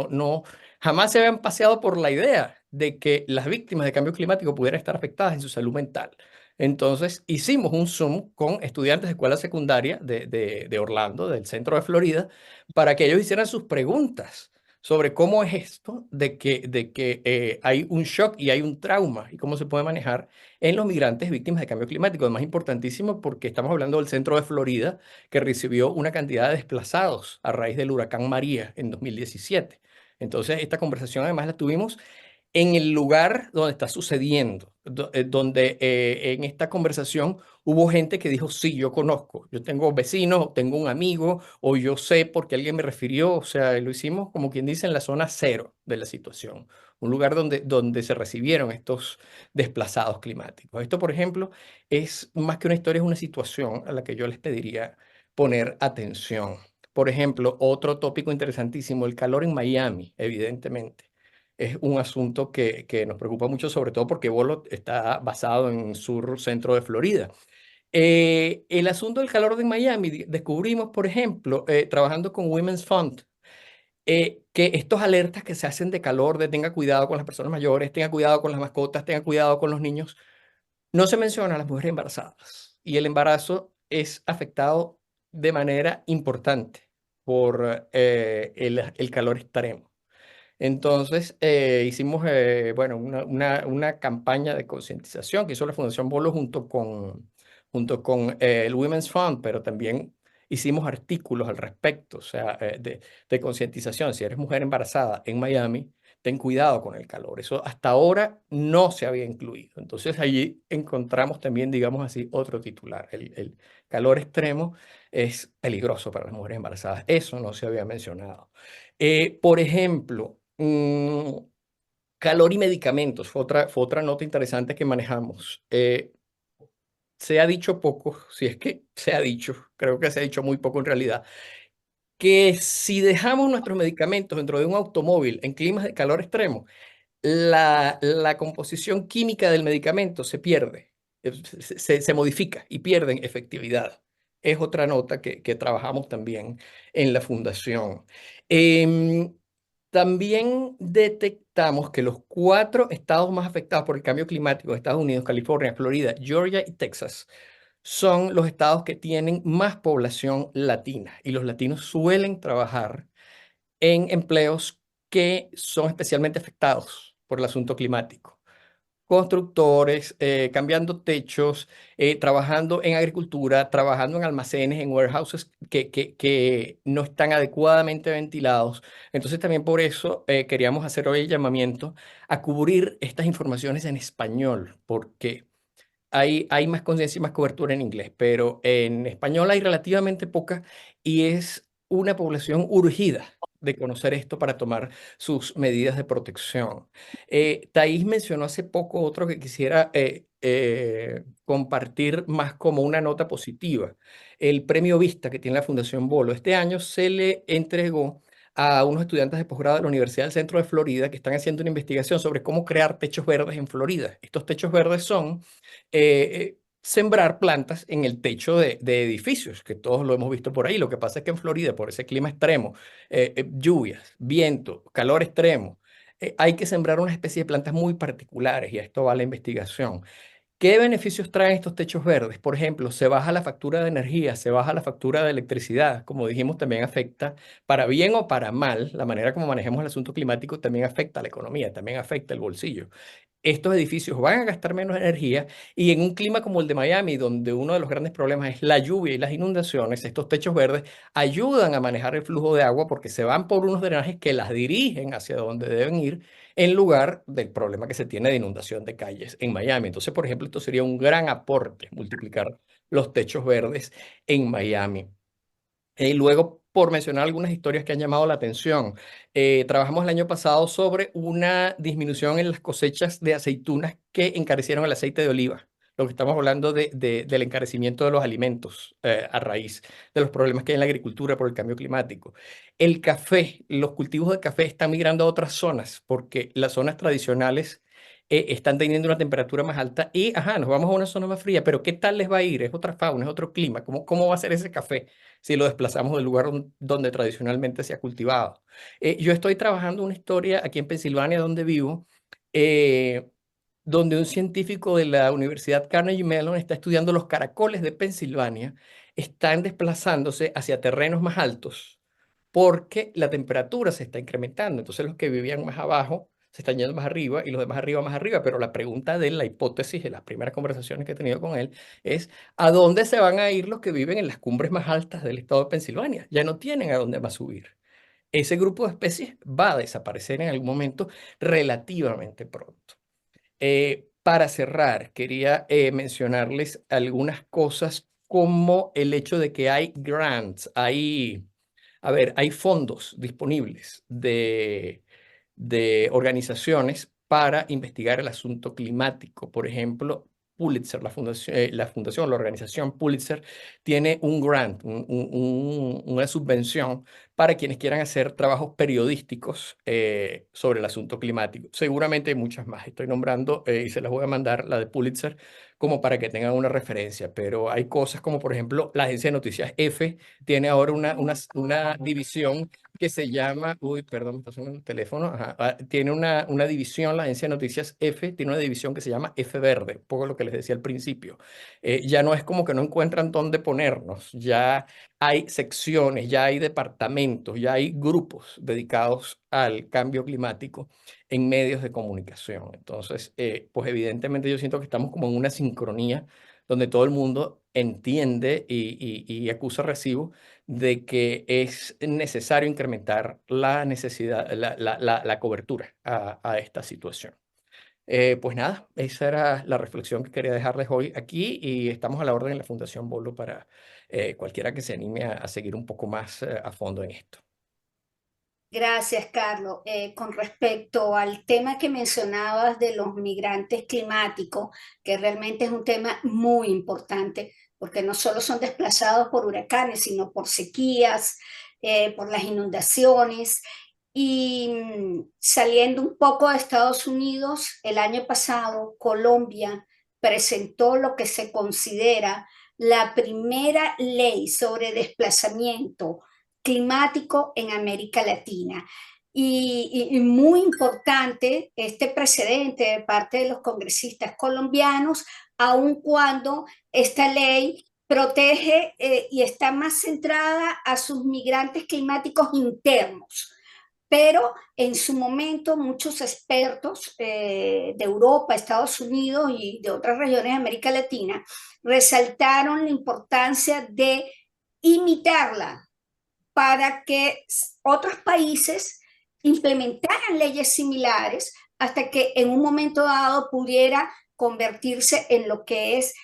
jamás se habían paseado por la idea de que las víctimas de cambio climático pudieran estar afectadas en su salud mental. Entonces hicimos un Zoom con estudiantes de escuela secundaria de Orlando, del centro de Florida, para que ellos hicieran sus preguntas sobre cómo es esto de que hay un shock y hay un trauma y cómo se puede manejar en los migrantes víctimas de cambio climático. Además, importantísimo porque estamos hablando del centro de Florida, que recibió una cantidad de desplazados a raíz del huracán María en 2017. Entonces, esta conversación además la tuvimos en el lugar donde está sucediendo, donde en esta conversación hubo gente que dijo, sí, yo conozco, yo tengo vecinos, tengo un amigo, o yo sé porque alguien me refirió, o sea, lo hicimos como quien dice en la zona cero de la situación, un lugar donde se recibieron estos desplazados climáticos. Esto, por ejemplo, es más que una historia, es una situación a la que yo les pediría poner atención. Por ejemplo, otro tópico interesantísimo, el calor en Miami, evidentemente es un asunto que nos preocupa mucho, sobre todo porque Bolo está basado en sur centro de Florida. El asunto del calor de Miami, descubrimos, por ejemplo, trabajando con Women's Fund, que estos alertas que se hacen de calor, de tenga cuidado con las personas mayores, tenga cuidado con las mascotas, tenga cuidado con los niños, no se menciona a las mujeres embarazadas. Y el embarazo es afectado de manera importante por el calor extremo. Entonces, hicimos bueno, una campaña de concientización que hizo la Fundación Bolo junto con el Women's Fund, pero también hicimos artículos al respecto, o sea, de concientización. Si eres mujer embarazada en Miami, ten cuidado con el calor. Eso hasta ahora no se había incluido. Entonces, allí encontramos también, digamos así, otro titular. El calor extremo es peligroso para las mujeres embarazadas. Eso no se había mencionado. Por ejemplo, calor y medicamentos fue otra nota interesante que manejamos. Se ha dicho poco, si es que se ha dicho, creo que se ha dicho muy poco en realidad, que si dejamos nuestros medicamentos dentro de un automóvil en climas de calor extremo, la composición química del medicamento se pierde, se modifica y pierden efectividad. Es otra nota que trabajamos también en la fundación. Em, También detectamos que los 4 estados más afectados por el cambio climático, Estados Unidos, California, Florida, Georgia y Texas, son los estados que tienen más población latina. Y los latinos suelen trabajar en empleos que son especialmente afectados por el asunto climático. Constructores, cambiando techos, trabajando en agricultura, trabajando en almacenes, en warehouses que no están adecuadamente ventilados. Entonces también por eso queríamos hacer hoy el llamamiento a cubrir estas informaciones en español, porque hay más conciencia y más cobertura en inglés, pero en español hay relativamente poca y es una población urgida de conocer esto para tomar sus medidas de protección. Thais mencionó hace poco otro que quisiera compartir más como una nota positiva. El premio Vista que tiene la Fundación Bolo. Este año se le entregó a unos estudiantes de posgrado de la Universidad del Centro de Florida que están haciendo una investigación sobre cómo crear techos verdes en Florida. Estos techos verdes son sembrar plantas en el techo de edificios, que todos lo hemos visto por ahí. Lo que pasa es que en Florida, por ese clima extremo, lluvias, viento, calor extremo, hay que sembrar una especie de plantas muy particulares y a esto va la investigación. ¿Qué beneficios traen estos techos verdes? Por ejemplo, se baja la factura de energía, se baja la factura de electricidad. Como dijimos, también afecta, para bien o para mal, la manera como manejemos el asunto climático también afecta a la economía, también afecta el bolsillo. Estos edificios van a gastar menos energía y en un clima como el de Miami, donde uno de los grandes problemas es la lluvia y las inundaciones, estos techos verdes ayudan a manejar el flujo de agua porque se van por unos drenajes que las dirigen hacia donde deben ir en lugar del problema que se tiene de inundación de calles en Miami. Entonces, por ejemplo, esto sería un gran aporte, multiplicar los techos verdes en Miami. Y luego, por mencionar algunas historias que han llamado la atención, trabajamos el año pasado sobre una disminución en las cosechas de aceitunas que encarecieron el aceite de oliva. Lo que estamos hablando del encarecimiento de los alimentos a raíz de los problemas que hay en la agricultura por el cambio climático. El café, los cultivos de café están migrando a otras zonas porque las zonas tradicionales están teniendo una temperatura más alta y, ajá, nos vamos a una zona más fría, pero ¿qué tal les va a ir? Es otra fauna, es otro clima. ¿Cómo va a ser ese café si lo desplazamos del lugar donde tradicionalmente se ha cultivado? Yo estoy trabajando una historia aquí en Pensilvania, donde vivo, eh, donde un científico de la Universidad Carnegie Mellon está estudiando los caracoles de Pensilvania, están desplazándose hacia terrenos más altos porque la temperatura se está incrementando. Entonces los que vivían más abajo se están yendo más arriba y los demás arriba más arriba. Pero la pregunta de él, la hipótesis de las primeras conversaciones que he tenido con él es: ¿a dónde se van a ir los que viven en las cumbres más altas del estado de Pensilvania? Ya no tienen a dónde más subir. Ese grupo de especies va a desaparecer en algún momento relativamente pronto. Para cerrar, quería mencionarles algunas cosas como el hecho de que hay grants, hay fondos disponibles de organizaciones para investigar el asunto climático. Por ejemplo, Pulitzer, la organización Pulitzer, tiene un grant, una subvención para quienes quieran hacer trabajos periodísticos sobre el asunto climático. Seguramente hay muchas más. Estoy nombrando y se las voy a mandar, la de Pulitzer, como para que tengan una referencia. Pero hay cosas como, por ejemplo, la agencia de noticias EFE tiene ahora una división que se llama, uy, perdón, me está sonando el teléfono, tiene una división, la agencia de noticias EFE, tiene una división que se llama F Verde, un poco lo que les decía al principio. Ya no es como que no encuentran dónde ponernos, ya hay secciones, ya hay departamentos, ya hay grupos dedicados al cambio climático en medios de comunicación. Entonces, pues evidentemente yo siento que estamos como en una sincronía donde todo el mundo entiende y acusa recibo de que es necesario incrementar la necesidad, la cobertura a esta situación. Pues nada, esa era la reflexión que quería dejarles hoy aquí y estamos a la orden en la Fundación Bolo para cualquiera que se anime a seguir un poco más a fondo en esto. Gracias, Carlos. Con respecto al tema que mencionabas de los migrantes climáticos, que realmente es un tema muy importante, porque no solo son desplazados por huracanes, sino por sequías, por las inundaciones. Y saliendo un poco de Estados Unidos, el año pasado Colombia presentó lo que se considera la primera ley sobre desplazamiento climático en América Latina. Y muy importante este precedente de parte de los congresistas colombianos, aun cuando esta ley protege y está más centrada a sus migrantes climáticos internos. Pero en su momento muchos expertos de Europa, Estados Unidos y de otras regiones de América Latina resaltaron la importancia de imitarla para que otros países implementaran leyes similares hasta que en un momento dado pudiera convertirse en lo que es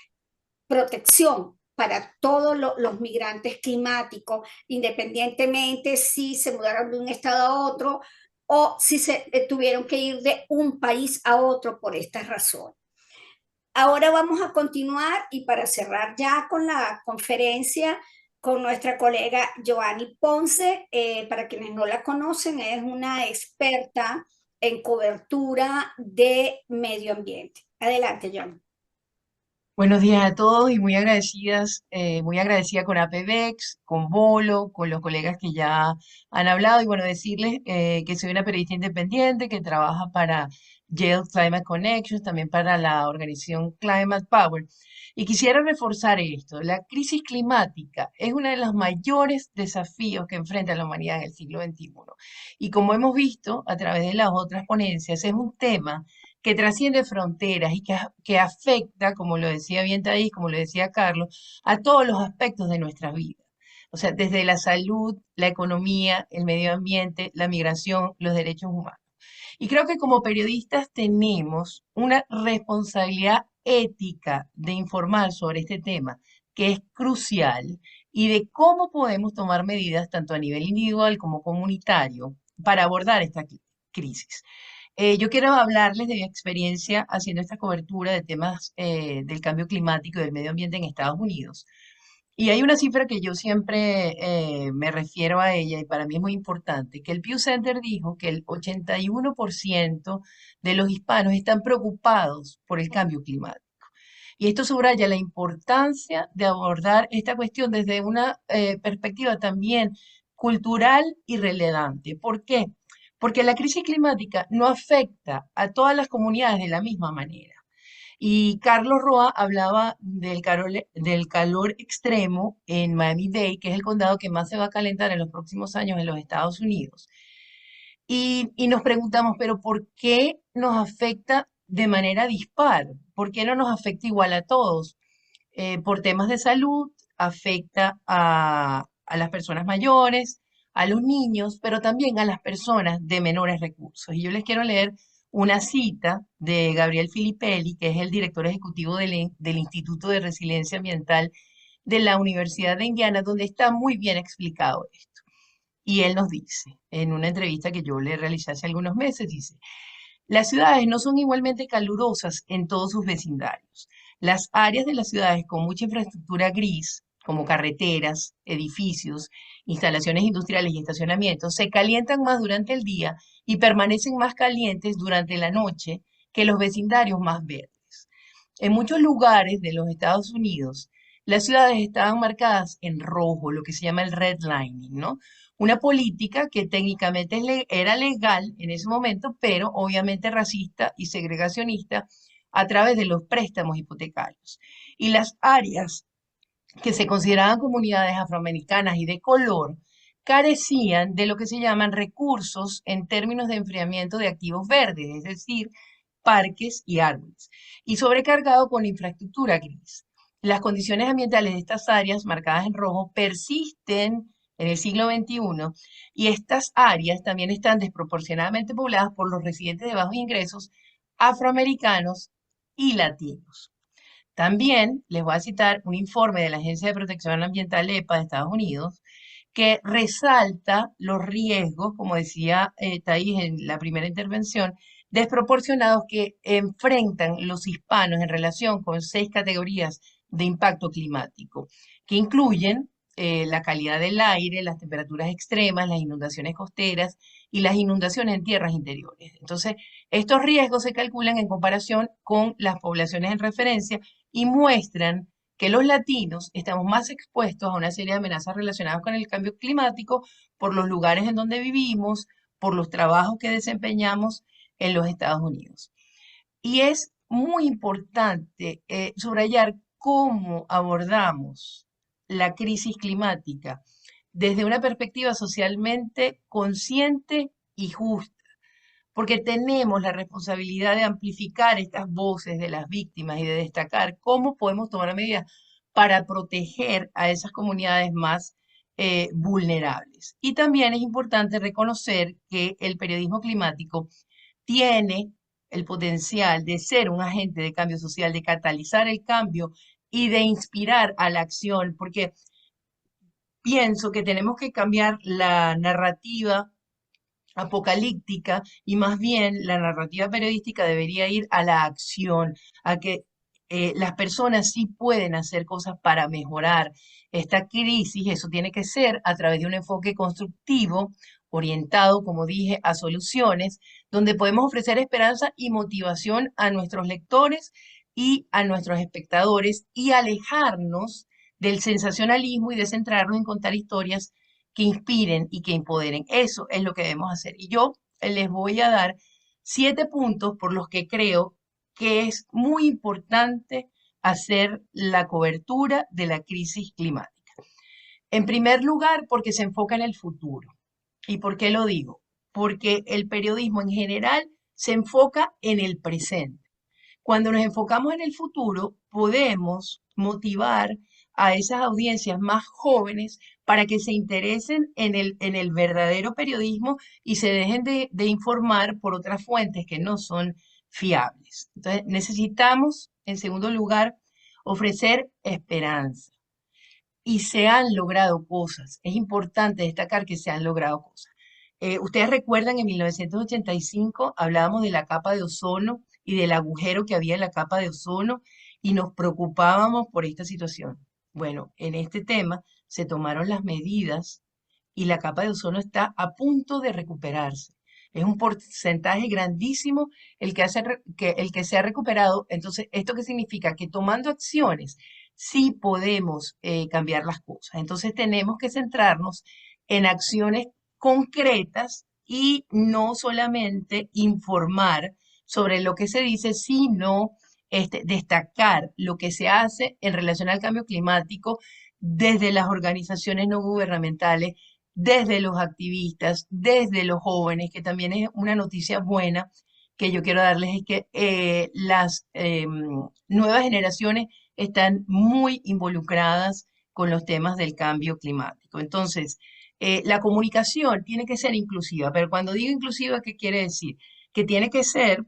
protección para todos los migrantes climáticos, independientemente si se mudaron de un estado a otro o si se tuvieron que ir de un país a otro por estas razones. Ahora vamos a continuar y para cerrar ya con la conferencia con nuestra colega Joanny Ponce, para quienes no la conocen, es una experta en cobertura de medio ambiente. Adelante, Joanny. Buenos días a todos y muy agradecida con APEVEX, con Bolo, con los colegas que ya han hablado y bueno, decirles que soy una periodista independiente que trabaja para Yale Climate Connections, también para la organización Climate Power. Y quisiera reforzar esto, la crisis climática es uno de los mayores desafíos que enfrenta la humanidad en el siglo XXI. Y como hemos visto a través de las otras ponencias, es un tema que trasciende fronteras y que afecta, como lo decía bien Thais, como lo decía Carlos, a todos los aspectos de nuestras vidas. O sea, desde la salud, la economía, el medio ambiente, la migración, los derechos humanos. Y creo que como periodistas tenemos una responsabilidad ética de informar sobre este tema, que es crucial, y de cómo podemos tomar medidas tanto a nivel individual como comunitario para abordar esta crisis. Yo quiero hablarles de mi experiencia haciendo esta cobertura de temas del cambio climático y del medio ambiente en Estados Unidos. Y hay una cifra que yo siempre me refiero a ella y para mí es muy importante, que el Pew Center dijo que el 81% de los hispanos están preocupados por el cambio climático. Y esto subraya la importancia de abordar esta cuestión desde una perspectiva también cultural y relevante. ¿Por qué? Porque la crisis climática no afecta a todas las comunidades de la misma manera. Y Carlos Roa hablaba del calor extremo en Miami-Dade, que es el condado que más se va a calentar en los próximos años en los Estados Unidos. Y nos preguntamos, pero ¿por qué nos afecta de manera dispar? ¿Por qué no nos afecta igual a todos? Por temas de salud, afecta a las personas mayores, a los niños, pero también a las personas de menores recursos. Y yo les quiero leer una cita de Gabriel Filippelli, que es el director ejecutivo del Instituto de Resiliencia Ambiental de la Universidad de Indiana, donde está muy bien explicado esto. Y él nos dice, en una entrevista que yo le realicé hace algunos meses, dice, las ciudades no son igualmente calurosas en todos sus vecindarios. Las áreas de las ciudades con mucha infraestructura gris, como carreteras, edificios, instalaciones industriales y estacionamientos, se calientan más durante el día y permanecen más calientes durante la noche que los vecindarios más verdes. En muchos lugares de los Estados Unidos, las ciudades estaban marcadas en rojo, lo que se llama el redlining, ¿no? Una política que técnicamente era legal en ese momento, pero obviamente racista y segregacionista a través de los préstamos hipotecarios. Y las áreas que se consideraban comunidades afroamericanas y de color carecían de lo que se llaman recursos en términos de enfriamiento de activos verdes, es decir, parques y árboles, y sobrecargado con infraestructura gris. Las condiciones ambientales de estas áreas marcadas en rojo persisten en el siglo XXI y estas áreas también están desproporcionadamente pobladas por los residentes de bajos ingresos afroamericanos y latinos. También les voy a citar un informe de la Agencia de Protección Ambiental EPA de Estados Unidos que resalta los riesgos, como decía Thais en la primera intervención, desproporcionados que enfrentan los hispanos en relación con 6 categorías de impacto climático, que incluyen la calidad del aire, las temperaturas extremas, las inundaciones costeras y las inundaciones en tierras interiores. Entonces, estos riesgos se calculan en comparación con las poblaciones en referencia y muestran que los latinos estamos más expuestos a una serie de amenazas relacionadas con el cambio climático por los lugares en donde vivimos, por los trabajos que desempeñamos en los Estados Unidos. Y es muy importante subrayar cómo abordamos la crisis climática desde una perspectiva socialmente consciente y justa, porque tenemos la responsabilidad de amplificar estas voces de las víctimas y de destacar cómo podemos tomar medidas para proteger a esas comunidades más vulnerables. Y también es importante reconocer que el periodismo climático tiene el potencial de ser un agente de cambio social, de catalizar el cambio y de inspirar a la acción, porque pienso que tenemos que cambiar la narrativa apocalíptica y más bien la narrativa periodística debería ir a la acción, a que las personas sí pueden hacer cosas para mejorar esta crisis. Eso tiene que ser a través de un enfoque constructivo, orientado, como dije, a soluciones, donde podemos ofrecer esperanza y motivación a nuestros lectores y a nuestros espectadores y alejarnos del sensacionalismo y de centrarnos en contar historias que inspiren y que empoderen. Eso es lo que debemos hacer. Y yo les voy a dar 7 puntos por los que creo que es muy importante hacer la cobertura de la crisis climática. En primer lugar, porque se enfoca en el futuro. ¿Y por qué lo digo? Porque el periodismo en general se enfoca en el presente. Cuando nos enfocamos en el futuro, podemos motivar a esas audiencias más jóvenes para que se interesen en el verdadero periodismo y se dejen de informar por otras fuentes que no son fiables. Entonces, necesitamos, en segundo lugar, ofrecer esperanza. Y se han logrado cosas. Es importante destacar que se han logrado cosas. Ustedes recuerdan, en 1985 hablábamos de la capa de ozono y del agujero que había en la capa de ozono y nos preocupábamos por esta situación. Bueno, en este tema se tomaron las medidas y la capa de ozono está a punto de recuperarse. Es un porcentaje grandísimo el que se ha recuperado. Entonces, ¿esto qué significa? Que tomando acciones sí podemos cambiar las cosas. Entonces, tenemos que centrarnos en acciones concretas y no solamente informar sobre lo que se dice, sino destacar lo que se hace en relación al cambio climático desde las organizaciones no gubernamentales, desde los activistas, desde los jóvenes, que también es una noticia buena que yo quiero darles, es que las nuevas generaciones están muy involucradas con los temas del cambio climático. Entonces, la comunicación tiene que ser inclusiva, pero cuando digo inclusiva, ¿qué quiere decir? Que tiene que ser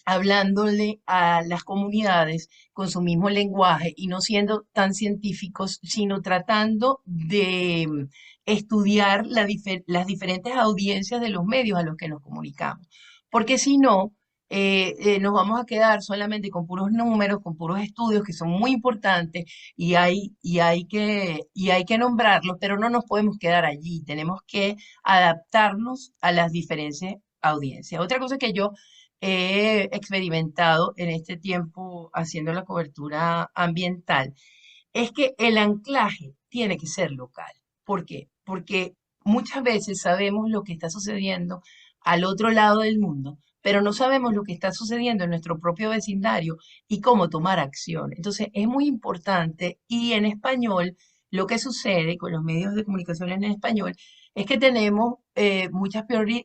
hablándole a las comunidades con su mismo lenguaje y no siendo tan científicos, sino tratando de estudiar las diferentes audiencias de los medios a los que nos comunicamos. Porque si no, nos vamos a quedar solamente con puros números, con puros estudios que son muy importantes hay que nombrarlos, pero no nos podemos quedar allí. Tenemos que adaptarnos a las diferentes audiencias. Otra cosa que yo he experimentado en este tiempo haciendo la cobertura ambiental es que el anclaje tiene que ser local. ¿Por qué? Porque muchas veces sabemos lo que está sucediendo al otro lado del mundo, pero no sabemos lo que está sucediendo en nuestro propio vecindario y cómo tomar acción. Entonces, es muy importante y en español, lo que sucede con los medios de comunicación en español es que tenemos muchas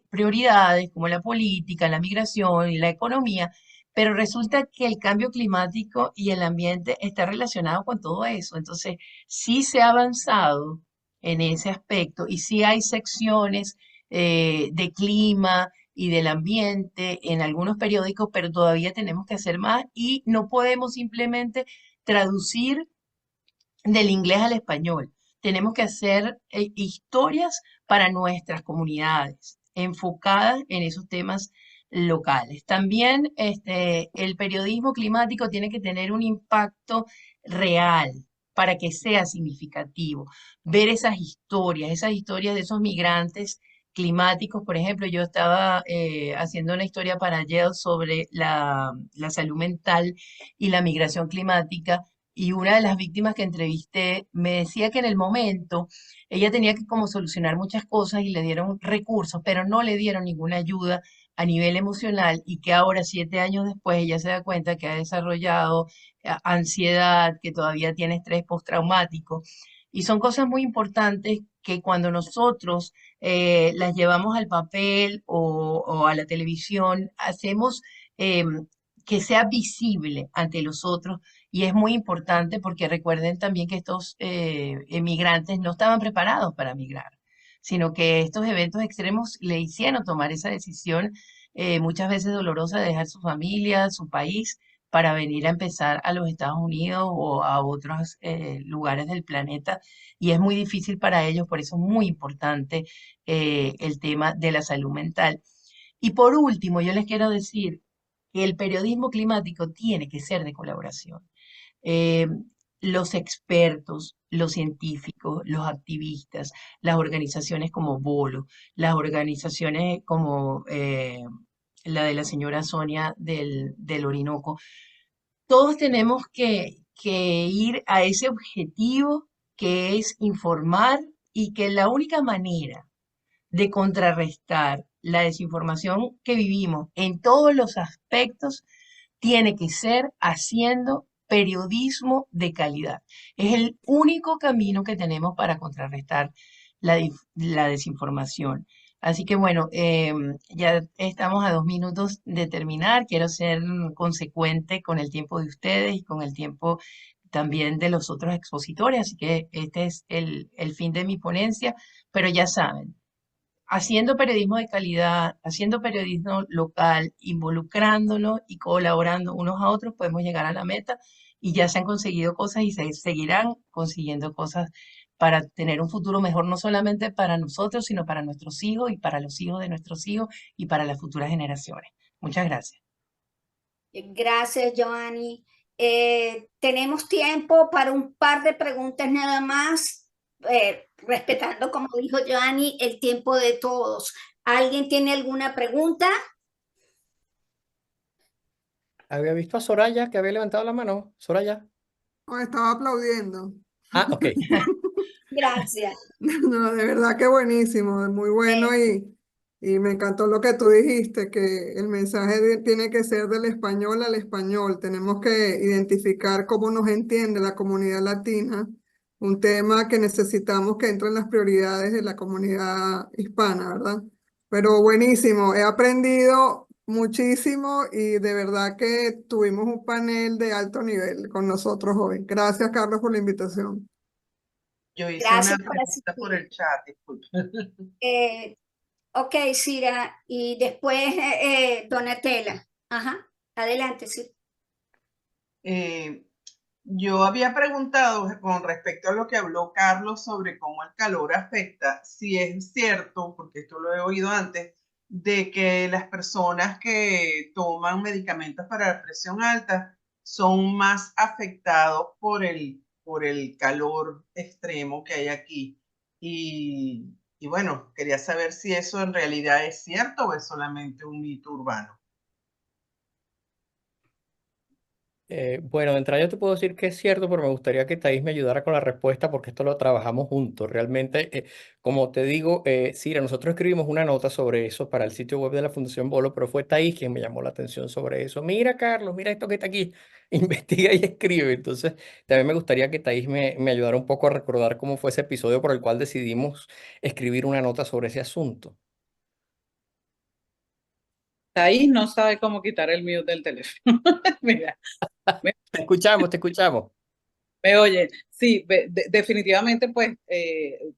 prioridades como la política, la migración y la economía, pero resulta que el cambio climático y el ambiente está relacionado con todo eso. Entonces, sí se ha avanzado en ese aspecto y sí hay secciones de clima y del ambiente en algunos periódicos, pero todavía tenemos que hacer más y no podemos simplemente traducir del inglés al español. Tenemos que hacer historias para nuestras comunidades, enfocadas en esos temas locales. También el periodismo climático tiene que tener un impacto real para que sea significativo. Ver esas historias de esos migrantes climáticos. Por ejemplo, yo estaba haciendo una historia para Yale sobre la salud mental y la migración climática, y una de las víctimas que entrevisté me decía que en el momento ella tenía que como solucionar muchas cosas y le dieron recursos, pero no le dieron ninguna ayuda a nivel emocional, y que ahora, 7 años después, ella se da cuenta que ha desarrollado ansiedad, que todavía tiene estrés postraumático. Y son cosas muy importantes que cuando nosotros las llevamos al papel o a la televisión, hacemos que sea visible ante los otros. Y es muy importante porque recuerden también que estos emigrantes no estaban preparados para migrar, sino que estos eventos extremos le hicieron tomar esa decisión, muchas veces dolorosa, de dejar su familia, su país, para venir a empezar a los Estados Unidos o a otros lugares del planeta. Y es muy difícil para ellos, por eso es muy importante el tema de la salud mental. Y por último, yo les quiero decir que el periodismo climático tiene que ser de colaboración. eh, los expertos, los científicos, los activistas, las organizaciones como Bolo, las organizaciones como la de la señora Sonia del Orinoco, todos tenemos que ir a ese objetivo, que es informar, y que la única manera de contrarrestar la desinformación que vivimos en todos los aspectos tiene que ser haciendo periodismo de calidad. Es el único camino que tenemos para contrarrestar la desinformación. Así que bueno, ya estamos a 2 minutos de terminar. Quiero ser consecuente con el tiempo de ustedes y con el tiempo también de los otros expositores. Así que este es el fin de mi ponencia, pero ya saben, haciendo periodismo de calidad, haciendo periodismo local, involucrándonos y colaborando unos a otros, podemos llegar a la meta. Y ya se han conseguido cosas y se seguirán consiguiendo cosas para tener un futuro mejor, no solamente para nosotros, sino para nuestros hijos y para los hijos de nuestros hijos y para las futuras generaciones. Muchas gracias. Gracias, Joanny. Tenemos tiempo para un par de preguntas nada más, respetando, como dijo Joanny, el tiempo de todos. ¿Alguien tiene alguna pregunta? Había visto a Soraya que había levantado la mano. Soraya. Oh, estaba aplaudiendo. Ah, ok. Gracias. No, de verdad que buenísimo, muy bueno, y me encantó lo que tú dijiste, que el mensaje tiene que ser del español al español. Tenemos que identificar cómo nos entiende la comunidad latina, un tema que necesitamos que entre en las prioridades de la comunidad hispana, ¿verdad? Pero buenísimo, he aprendido muchísimo y de verdad que tuvimos un panel de alto nivel con nosotros hoy. Gracias, Carlos, por la invitación. Yo hice Gracias una por pregunta por asistir. el chat, disculpe. Ok, Cira, y después Donatella. Ajá, adelante, sí. Yo había preguntado con respecto a lo que habló Carlos sobre cómo el calor afecta, si es cierto, porque esto lo he oído antes, de que las personas que toman medicamentos para la presión alta son más afectados por el calor extremo que hay aquí. Y bueno, quería saber si eso en realidad es cierto o es solamente un mito urbano. Bueno, de entrada yo te puedo decir que es cierto, pero me gustaría que Thais me ayudara con la respuesta porque esto lo trabajamos juntos. Realmente, como te digo, Cira, nosotros escribimos una nota sobre eso para el sitio web de la Fundación Bolo, pero fue Thais quien me llamó la atención sobre eso. Mira, Carlos, mira esto que está aquí. Investiga y escribe. Entonces, también me gustaría que Thais me ayudara un poco a recordar cómo fue ese episodio por el cual decidimos escribir una nota sobre ese asunto. Ahí no sabe cómo quitar el mute del teléfono. Mira, Te escuchamos, te escuchamos. me oye. Sí, definitivamente, pues,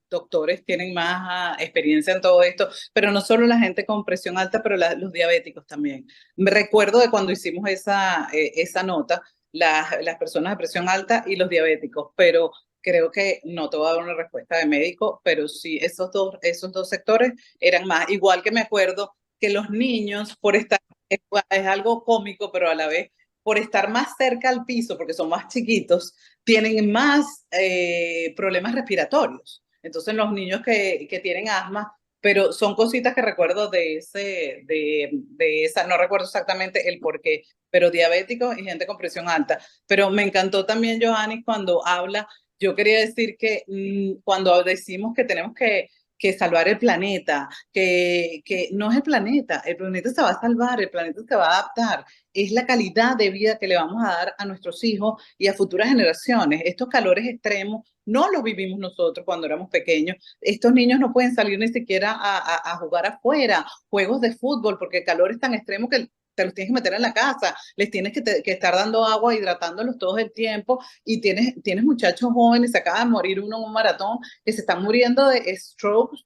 doctores tienen más experiencia en todo esto, pero no solo la gente con presión alta, pero los diabéticos también. Me recuerdo de cuando hicimos esa nota, las personas de presión alta y los diabéticos, pero creo que no te voy a dar una respuesta de médico, pero sí, esos dos sectores eran más. Igual que me acuerdo que los niños, por estar, es algo cómico, pero a la vez por estar más cerca al piso, porque son más chiquitos, tienen más problemas respiratorios. Entonces los niños que tienen asma, pero son cositas que recuerdo de esa, no recuerdo exactamente el porqué, pero diabéticos y gente con presión alta. Pero me encantó también, Johanny, cuando habla, yo quería decir que cuando decimos que tenemos que salvar el planeta, que no es el planeta se va a salvar, el planeta se va a adaptar, es la calidad de vida que le vamos a dar a nuestros hijos y a futuras generaciones. Estos calores extremos no los vivimos nosotros cuando éramos pequeños. Estos niños no pueden salir ni siquiera a jugar afuera, juegos de fútbol, porque el calor es tan extremo que te los tienes que meter en la casa, les tienes que estar dando agua, hidratándolos todo el tiempo, y tienes muchachos jóvenes, se acaba de morir uno en un maratón, que se están muriendo de strokes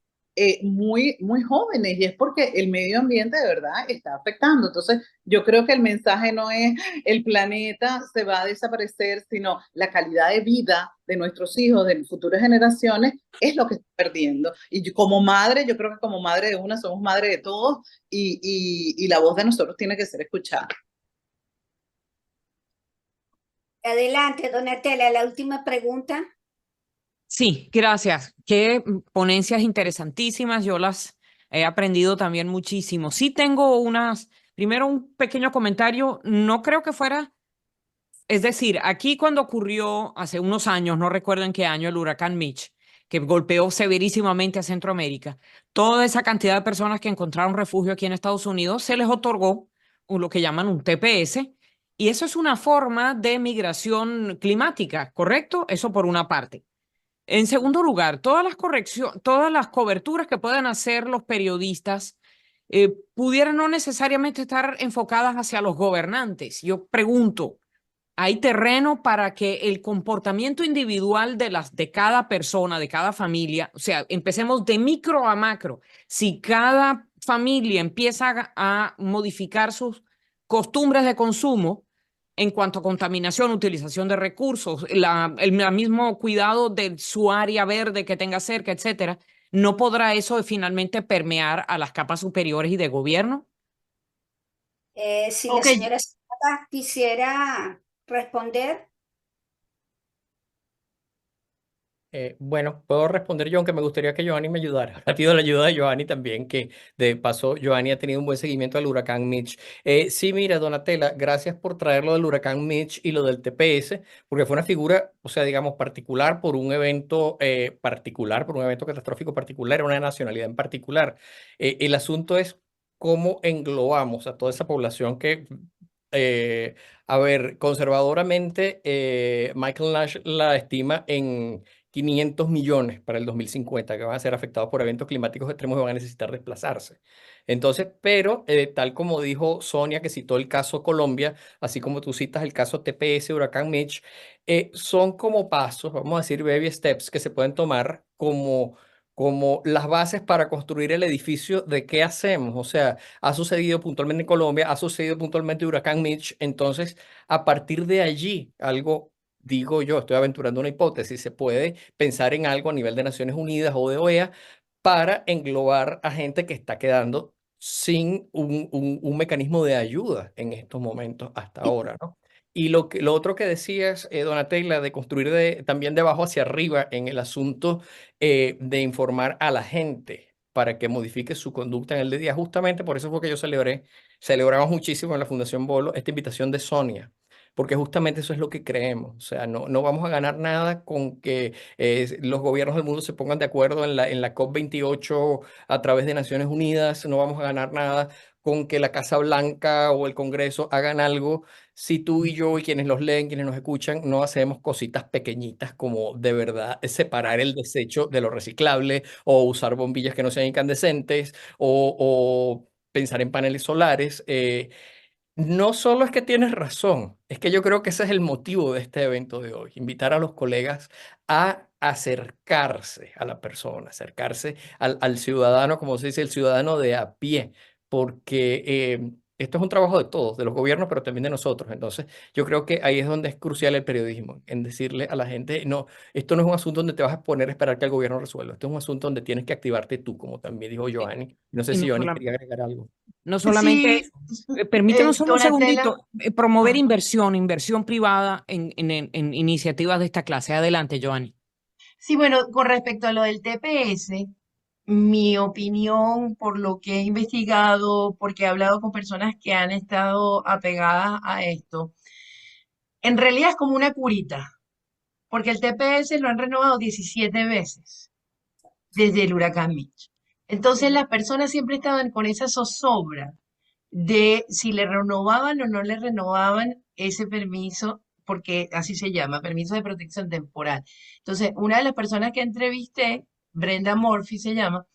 muy, muy jóvenes, y es porque el medio ambiente de verdad está afectando. Entonces, yo creo que el mensaje no es el planeta se va a desaparecer, sino la calidad de vida de nuestros hijos, de futuras generaciones, es lo que está perdiendo. Y yo, como madre, yo creo que como madre de una, somos madre de todos, y la voz de nosotros tiene que ser escuchada. Adelante, Donatella, la última pregunta. Sí, gracias. Qué ponencias interesantísimas. Yo las he aprendido también muchísimo. Sí tengo primero un pequeño comentario. No creo que fuera, es decir, aquí cuando ocurrió hace unos años, no recuerdo en qué año, el huracán Mitch, que golpeó severísimamente a Centroamérica, toda esa cantidad de personas que encontraron refugio aquí en Estados Unidos, se les otorgó lo que llaman un TPS, y eso es una forma de migración climática, ¿correcto? Eso por una parte. En segundo lugar, todas las coberturas que puedan hacer los periodistas pudieran no necesariamente estar enfocadas hacia los gobernantes. Yo pregunto, ¿hay terreno para que el comportamiento individual de cada persona, de cada familia, o sea, empecemos de micro a macro, si cada familia empieza a modificar sus costumbres de consumo, en cuanto a contaminación, utilización de recursos, el mismo cuidado de su área verde que tenga cerca, etcétera, ¿no podrá eso finalmente permear a las capas superiores y de gobierno? Si Ok, la señora Zapata quisiera responder. Bueno, puedo responder yo, aunque me gustaría que Johanny me ayudara. Ha pido la ayuda de Johanny también, que de paso Johanny ha tenido un buen seguimiento del huracán Mitch. Sí, mira, Donatella, gracias por traer lo del huracán Mitch y lo del TPS, porque fue una figura, o sea, digamos, particular por un evento particular, por un evento catastrófico particular, una nacionalidad en particular. El asunto es cómo englobamos a toda esa población que... a ver, conservadoramente, Michael Nash la estima en 500 millones para el 2050 que van a ser afectados por eventos climáticos extremos y van a necesitar desplazarse. Entonces, pero tal como dijo Sonia, que citó el caso Colombia, así como tú citas el caso TPS, Huracán Mitch, son como pasos, vamos a decir, baby steps que se pueden tomar como las bases para construir el edificio de qué hacemos. O sea, ha sucedido puntualmente en Colombia, ha sucedido puntualmente en Huracán Mitch. Entonces, a partir de allí, algo, digo yo, estoy aventurando una hipótesis, se puede pensar en algo a nivel de Naciones Unidas o de OEA para englobar a gente que está quedando sin un mecanismo de ayuda en estos momentos hasta ahora, ¿no? Y lo otro que decías, Donatella, de construir también de abajo hacia arriba en el asunto de informar a la gente para que modifique su conducta en el día. Justamente por eso fue que yo celebramos muchísimo en la Fundación Bolo esta invitación de Sonia, porque justamente eso es lo que creemos. O sea, no vamos a ganar nada con que los gobiernos del mundo se pongan de acuerdo en la COP28 a través de Naciones Unidas, no vamos a ganar nada con que la Casa Blanca o el Congreso hagan algo si tú y yo y quienes los leen, quienes nos escuchan, no hacemos cositas pequeñitas como de verdad separar el desecho de lo reciclable o usar bombillas que no sean incandescentes o pensar en paneles solares. No solo es que tienes razón, es que yo creo que ese es el motivo de este evento de hoy, invitar a los colegas a acercarse a la persona, acercarse al ciudadano, como se dice, el ciudadano de a pie, porque esto es un trabajo de todos, de los gobiernos, pero también de nosotros. Entonces, yo creo que ahí es donde es crucial el periodismo, en decirle a la gente, no, esto no es un asunto donde te vas a poner a esperar que el gobierno resuelva, esto es un asunto donde tienes que activarte tú, como también dijo Y, Johanny. No sé y si no Johanny solam- quería agregar algo. No solamente Sí, eso. Permítanos solo un Donatella. segundito. Promover Ah. inversión privada en iniciativas de esta clase. Adelante, Joanny. Sí, bueno, con respecto a lo del TPS, mi opinión, por lo que he investigado, porque he hablado con personas que han estado apegadas a esto, en realidad es como una curita, porque el TPS lo han renovado 17 veces desde el huracán Mitch. Entonces las personas siempre estaban con esa zozobra de si le renovaban o no le renovaban ese permiso, porque así se llama, permiso de protección temporal. Entonces, una de las personas que entrevisté, Brenda Murphy se llama,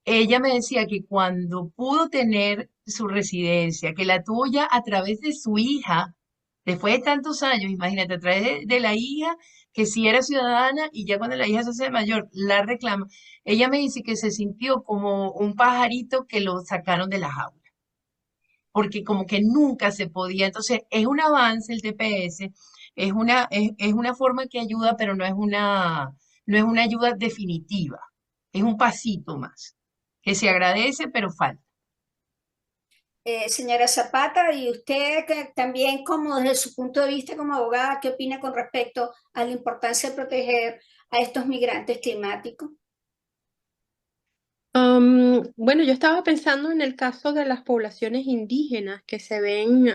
ella me decía que cuando pudo tener su residencia, que la tuvo ya a través de su hija, después de tantos años, imagínate, a través de la hija, que sí era ciudadana y ya cuando la hija se hace mayor, la reclama. Ella me dice que se sintió como un pajarito que lo sacaron de la jaula, porque como que nunca se podía. Entonces, es un avance el TPS, es una forma que ayuda, pero no es una ayuda definitiva, es un pasito más, que se agradece, pero falta. Señora Zapata, y usted que también como desde su punto de vista como abogada, ¿qué opina con respecto a la importancia de proteger a estos migrantes climáticos? Bueno, yo estaba pensando en el caso de las poblaciones indígenas que se ven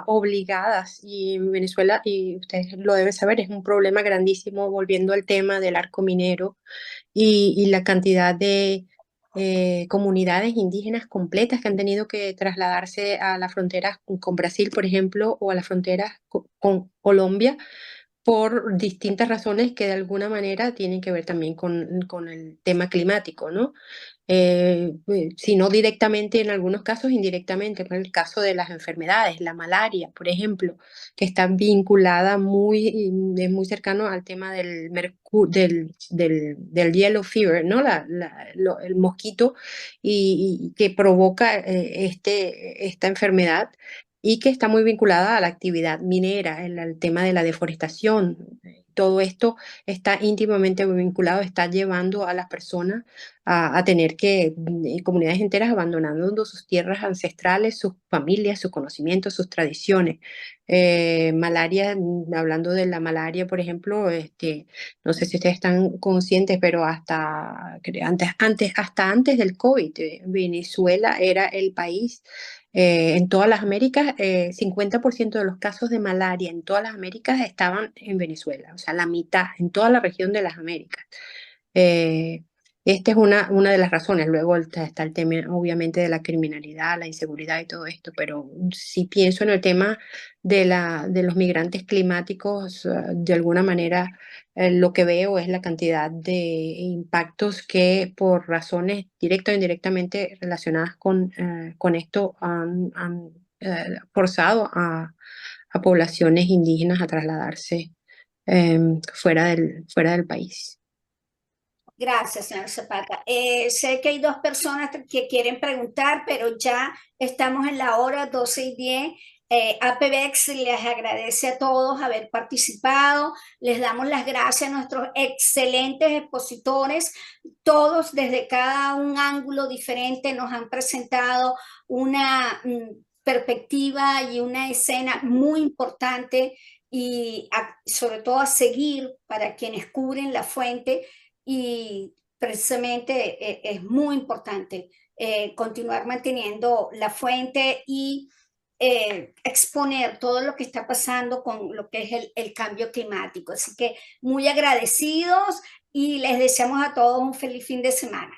obligadas y en Venezuela, y ustedes lo deben saber, es un problema grandísimo volviendo al tema del arco minero y la cantidad de comunidades indígenas completas que han tenido que trasladarse a las fronteras con Brasil, por ejemplo, o a las fronteras con Colombia por distintas razones que de alguna manera tienen que ver también con el tema climático, ¿no? Si no directamente, en algunos casos indirectamente, por el caso de las enfermedades, la malaria, por ejemplo, que está vinculada es muy cercano al tema del yellow fever, ¿no? El mosquito y que provoca esta enfermedad y que está muy vinculada a la actividad minera, el tema de la deforestación. Todo esto está íntimamente vinculado, está llevando a las personas a tener que, comunidades enteras abandonando sus tierras ancestrales, sus familias, sus conocimientos, sus tradiciones. Malaria, hablando de la malaria, por ejemplo, no sé si ustedes están conscientes, pero hasta antes del COVID, Venezuela era el país en todas las Américas, 50% de los casos de malaria en todas las Américas estaban en Venezuela, o sea, la mitad en toda la región de las Américas. Esta es una de las razones. Luego está el tema, obviamente, de la criminalidad, la inseguridad y todo esto, pero si pienso en el tema de los migrantes climáticos, de alguna manera lo que veo es la cantidad de impactos que por razones directas o indirectamente relacionadas con esto han forzado a poblaciones indígenas a trasladarse fuera del país. Gracias, señor Zapata. Sé que hay dos personas que quieren preguntar, pero ya estamos en la hora 12:10. APVEX les agradece a todos haber participado. Les damos las gracias a nuestros excelentes expositores. Todos desde cada un ángulo diferente nos han presentado una perspectiva y una escena muy importante y sobre todo a seguir para quienes cubren la fuente y precisamente es muy importante continuar manteniendo la fuente y exponer todo lo que está pasando con lo que es el cambio climático. Así que muy agradecidos y les deseamos a todos un feliz fin de semana.